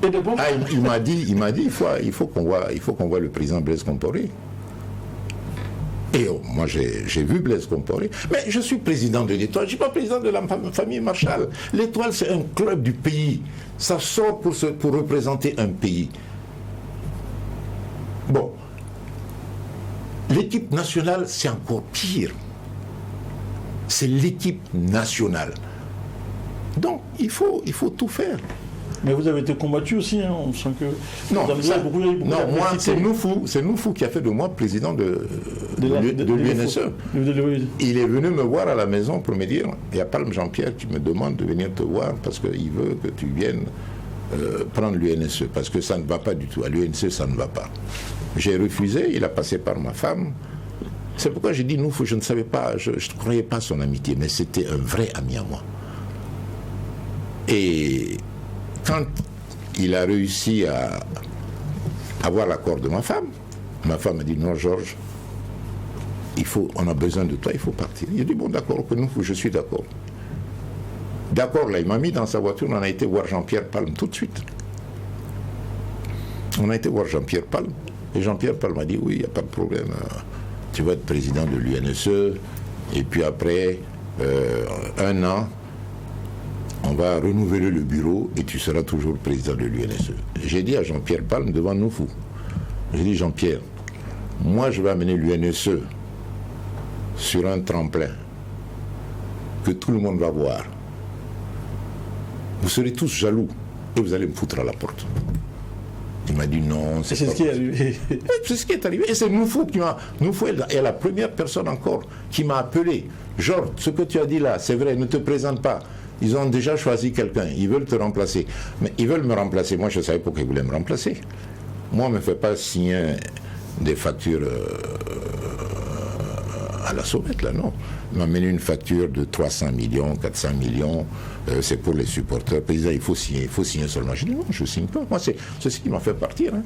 S16: Il m'a dit il faut qu'on voit le président Blaise Compaoré. Et moi j'ai vu Blaise Compaoré, mais je suis président de l'Étoile, je ne suis pas président de la famille Marshall. L'Étoile c'est un club du pays, ça sort pour représenter un pays. Bon. L'équipe nationale, c'est encore pire. C'est l'équipe nationale. Donc, il faut tout faire.
S13: Mais vous avez été combattu aussi, hein, on sent que...
S16: Non, moi, c'est Noufou qui a fait de moi président de l'UNSE. Il est venu me voir à la maison pour me dire, il y a Palme Jean-Pierre qui me demande de venir te voir parce qu'il veut que tu viennes prendre l'UNSE, parce que ça ne va pas du tout. À l'UNSE, ça ne va pas. J'ai refusé, il a passé par ma femme. C'est pourquoi j'ai dit, je ne savais pas, je ne croyais pas son amitié, mais c'était un vrai ami à moi. Et quand il a réussi à avoir l'accord de ma femme a dit, non Georges, on a besoin de toi, il faut partir. Il a dit, bon d'accord, je suis d'accord. D'accord, là, il m'a mis dans sa voiture, on a été voir Jean-Pierre Palme tout de suite. On a été voir Jean-Pierre Palme. Et Jean-Pierre Palme m'a dit, oui, il n'y a pas de problème. Tu vas être président de l'UNSE. Et puis après, 1 an, on va renouveler le bureau et tu seras toujours président de l'UNSE. J'ai dit à Jean-Pierre Palme devant Noufou, j'ai dit, Jean-Pierre, moi je vais amener l'UNSE sur un tremplin que tout le monde va voir. Vous serez tous jaloux et vous allez me foutre à la porte. Il m'a dit non, c'est
S13: ce qui est arrivé.
S16: C'est ce qui est arrivé. Et c'est Noufou Noufou est la première personne encore qui m'a appelé. Georges, ce que tu as dit là, c'est vrai, ne te présente pas. Ils ont déjà choisi quelqu'un, ils veulent te remplacer. Mais ils veulent me remplacer. Moi, je savais pourquoi ils voulaient me remplacer. Moi, on ne me fait pas signer des factures à la sommette, là, non. Il m'a amené une facture de 300 millions, 400 millions, c'est pour les supporters. Le président, il faut signer seulement. Je dis non, je ne signe pas. Moi, c'est ce qui m'a fait partir. Hein.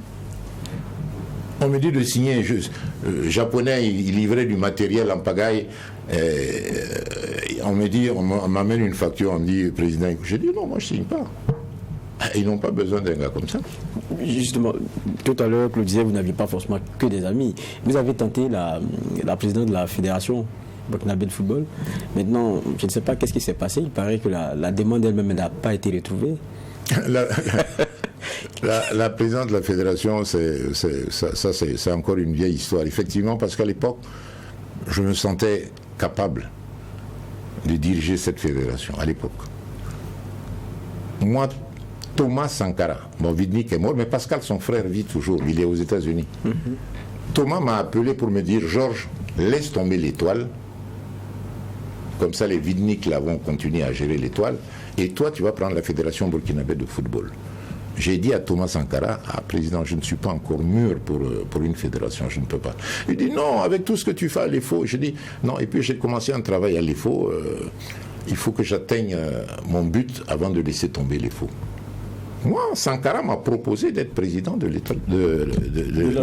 S16: On me dit de signer juste. Japonais, ils livraient du matériel en pagaille. On m'amène une facture, on me dit, président, je dis non, moi je ne signe pas. Ils n'ont pas besoin d'un gars comme ça.
S1: Justement, tout à l'heure, Claude disait, vous n'aviez pas forcément que des amis. Vous avez tenté la présidente de la fédération burkinabé de football. Maintenant, je ne sais pas qu'est-ce qui s'est passé. Il paraît que la demande elle-même n'a pas été retrouvée.
S16: La présidente de la fédération, c'est encore une vieille histoire. Effectivement, parce qu'à l'époque, je me sentais capable de diriger cette fédération, à l'époque. Moi, Thomas Sankara, bon, Vidnik est mort, mais Pascal, son frère, vit toujours. Il est aux États-Unis. Thomas m'a appelé pour me dire, Georges, laisse tomber l'Étoile. Comme ça, les Vidnik là vont continuer à gérer l'Étoile. Et toi, tu vas prendre la fédération burkinabé de football. J'ai dit à Thomas Sankara, président, je ne suis pas encore mûr pour une fédération, je ne peux pas. Il dit, non, avec tout ce que tu fais à l'EFO. Je dis, non, et puis j'ai commencé un travail à l'EFO. Il faut que j'atteigne mon but avant de laisser tomber l'EFO. Moi, Sankara m'a proposé d'être président de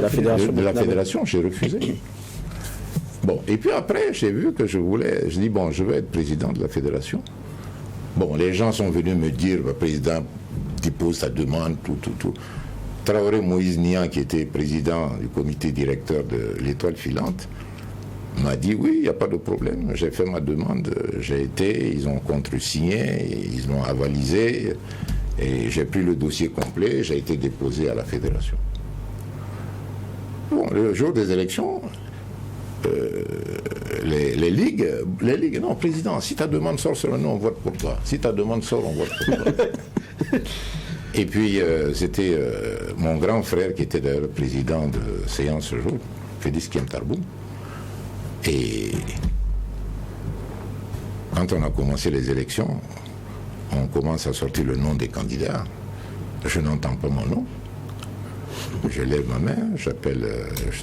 S16: la fédération. J'ai refusé. Bon, et puis après, j'ai vu que je dis, bon, je vais être président de la fédération. Bon, les gens sont venus me dire, président, dépose sa demande, tout. Traoré Moïse Nian, qui était président du comité directeur de l'Étoile filante, m'a dit, oui, il n'y a pas de problème. J'ai fait ma demande, j'ai été, ils ont contre-signé, ils l'ont avalisé, et j'ai pris le dossier complet, j'ai été déposé à la fédération. Bon, le jour des élections, les ligues, non, président, si ta demande sort sur nous, on vote pour toi. Si ta demande sort, on vote pour toi. Et puis, c'était mon grand frère qui était d'ailleurs président de séance ce jour, Félix Kiemtarbou. Et quand on a commencé les élections, on commence à sortir le nom des candidats. Je n'entends pas mon nom. Je lève ma main, je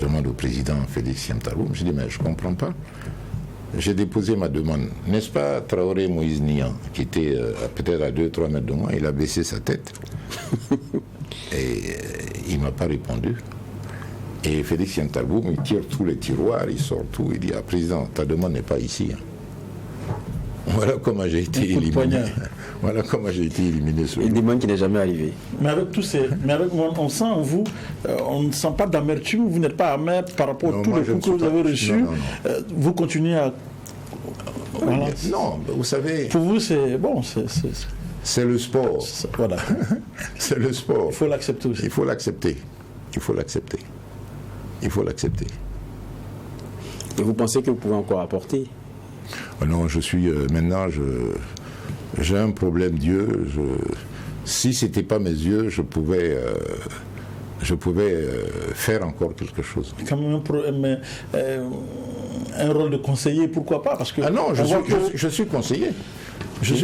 S16: demande au président Félix Kiemtarbou. Je dis, mais je ne comprends pas. J'ai déposé ma demande. N'est-ce pas Traoré Moïse Nian, qui était peut-être à 2-3 mètres de moi, il a baissé sa tête. Et il ne m'a pas répondu. Et Félix Kiemtarbou il tire tous les tiroirs, il sort tout, il dit, ah, président, ta demande n'est pas ici. Voilà comment j'ai été éliminé. Voilà comment j'ai été éliminé.
S1: Une demande qui n'est jamais arrivée.
S13: Mais avec tous ces, on sent en vous, on ne sent pas d'amertume. Vous n'êtes pas amer par rapport à tous les coups que vous avez reçus. Non. Vous continuez à.
S16: Voilà. Non, vous savez.
S13: Pour vous, c'est bon.
S16: C'est le sport.
S13: Voilà.
S16: C'est le sport.
S13: Il faut l'accepter aussi.
S16: Il faut l'accepter. Il faut l'accepter. Il faut l'accepter.
S1: Et vous pensez que vous pouvez encore apporter?
S16: Non, je suis maintenant, j'ai un problème d'yeux. Si c'était pas mes yeux, je pouvais faire encore quelque chose.
S13: Quand même un rôle de conseiller, pourquoi pas? Parce que
S16: non, je suis conseiller. Je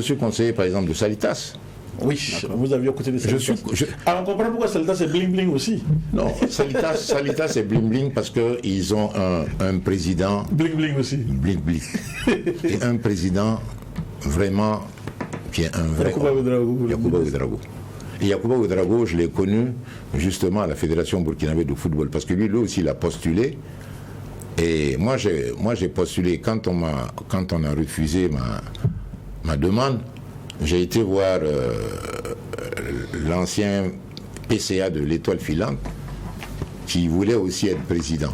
S16: suis conseiller par exemple de Salitas.
S13: Oui, vous aviez à côté de Salitas. Alors on comprend pourquoi Salitas c'est bling bling aussi.
S16: Non, Salitas c'est bling bling parce qu'ils ont un président.
S13: Bling bling aussi.
S16: Bling bling. Et un président vraiment qui est un vrai.
S13: Yacouba
S16: Ouédraogo. Et Yacouba Ouédraogo, je l'ai connu justement à la Fédération burkinabé de football parce que lui aussi il a postulé. Et moi j'ai postulé quand on a refusé ma demande. J'ai été voir l'ancien PCA de l'Étoile filante qui voulait aussi être président.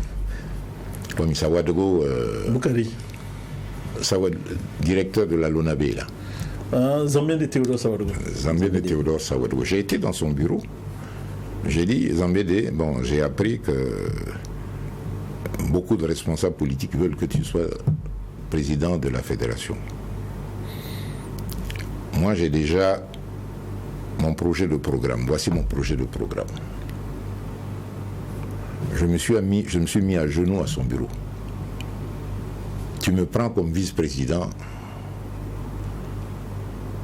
S16: Comme Sawadogo,
S13: Boukari.
S16: Directeur de la Lonabé là.
S13: Zambien de Théodore Sawadogo.
S16: Zambien de Théodore Sawadogo. J'ai été dans son bureau. J'ai dit, Zambédé, bon, j'ai appris que beaucoup de responsables politiques veulent que tu sois président de la fédération. Moi, j'ai déjà mon projet de programme. Voici mon projet de programme. Je me suis mis à genoux à son bureau. Tu me prends comme vice-président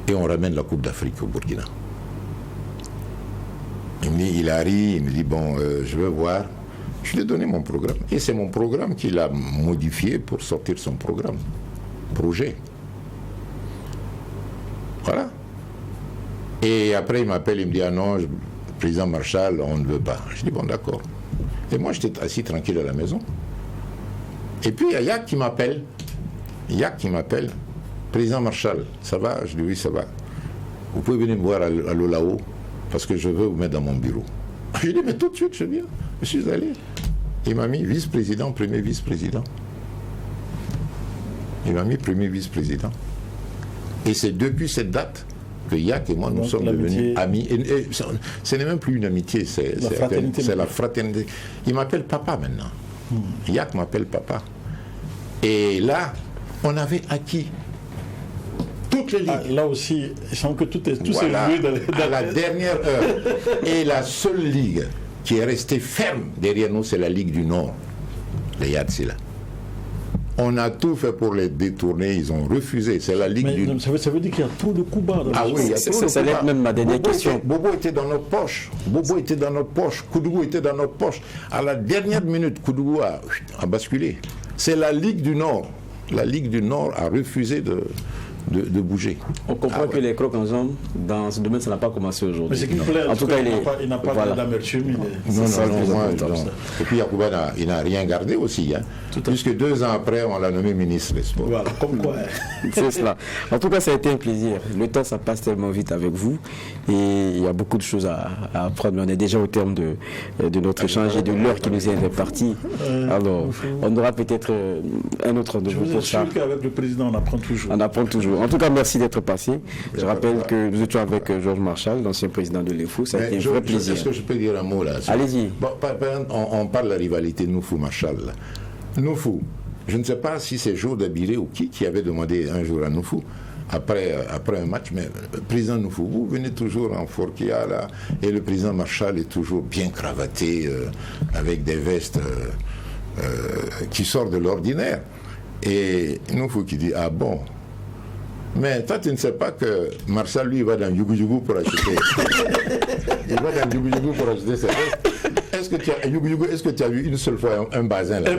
S16: et on ramène la Coupe d'Afrique au Burkina. Il a ri, il me dit, bon, je veux voir. Je lui ai donné mon programme. Et c'est mon programme qu'il a modifié pour sortir son programme. Projet. Voilà. Et après, il m'appelle, il me dit, ah non, président Marshall, on ne veut pas. Je dis, bon, d'accord. Et moi, j'étais assis tranquille à la maison. Et puis, il y a Yak qui m'appelle. Président Marshall, ça va? Je dis, oui, ça va. Vous pouvez venir me voir à l'Olao, parce que je veux vous mettre dans mon bureau. Je dis, mais tout de suite, je viens. Je suis allé. Il m'a mis vice-président, premier vice-président. Il m'a mis premier vice-président. Et c'est depuis cette date que Yak et moi, nous sommes devenus amis. Et ce n'est même plus une amitié, c'est la fraternité. Il m'appelle papa maintenant. Yak m'appelle papa. Et là, on avait acquis toutes les ligues.
S13: Là aussi, je sens que tout
S16: s'est joué à la dernière heure. Et la seule ligue qui est restée ferme derrière nous, c'est la Ligue du Nord, les Yadsila. On a tout fait pour les détourner, ils ont refusé. C'est la Ligue du...
S13: Ça veut dire qu'il y a trop de coups bas.
S16: Ah oui, il y a trop de coups bas.
S1: C'est même ma dernière question.
S16: Bobo était dans notre poche. Koudougou était dans notre poche. À la dernière minute, Koudougou a basculé. C'est la Ligue du Nord. La Ligue du Nord a refusé de bouger.
S1: On comprend que les crocs en jambes, dans ce domaine, ça n'a pas commencé aujourd'hui.
S13: Mais c'est qu'il plaît, en tout cas, il n'a pas d'amertume.
S16: Non. Et puis Yacouba, il n'a rien gardé aussi. Hein, puisque 2 ans après, on l'a nommé ministre des Sports.
S13: Voilà, comme quoi.
S1: C'est cela. En tout cas, ça a été un plaisir. Le temps, ça passe tellement vite avec vous. Et il y a beaucoup de choses à apprendre. Mais on est déjà au terme de notre échange et de l'heure qui nous est répartie. Alors, on aura peut-être un autre rendez-vous pour ça.
S13: Je suis sûr qu'avec le président, on apprend toujours.
S1: On apprend toujours. En tout cas, merci d'être passé. Je rappelle que nous étions avec Georges Marshall, l'ancien président de l'EFO. Ça a été un vrai plaisir.
S16: Est-ce que je peux dire un mot là?
S1: Allez-y.
S16: Bon, on parle de la rivalité Noufou-Marshall. Noufou, Je ne sais pas si c'est Joe Dabiré ou qui avait demandé un jour à Noufou, après un match, mais le président Noufou, vous venez toujours en Forkia, là, et le président Marshall est toujours bien cravaté, avec des vestes qui sortent de l'ordinaire. Et Noufou qui dit, ah bon, mais toi tu ne sais pas que Marshall, lui, il va dans Yugu pour acheter. Il va dans Yugu pour acheter ses vestes. Est-ce que tu as vu une seule fois un bazin là?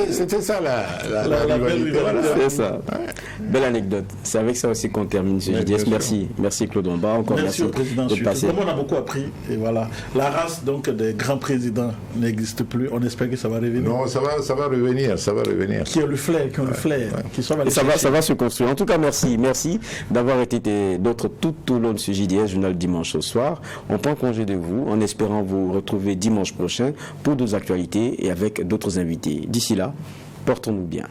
S16: C'était ça la rivalité.
S1: C'est ça. Belle anecdote. C'est avec ça aussi qu'on termine ce JDS. Merci Claude Omba. Encore
S13: merci au président. Comme on a beaucoup appris, et voilà. La race donc des grands présidents n'existe plus. On espère que ça va revenir.
S16: Non, ça va revenir.
S13: Qui ont le flair, qui sont
S1: ça va se construire. En tout cas, merci d'avoir été d'autres tout au long de ce JDS, journal dimanche au soir. On prend congé de vous en espérant vous retrouver dimanche prochain pour d'autres actualités et avec d'autres invités. D'ici là, portons-nous bien.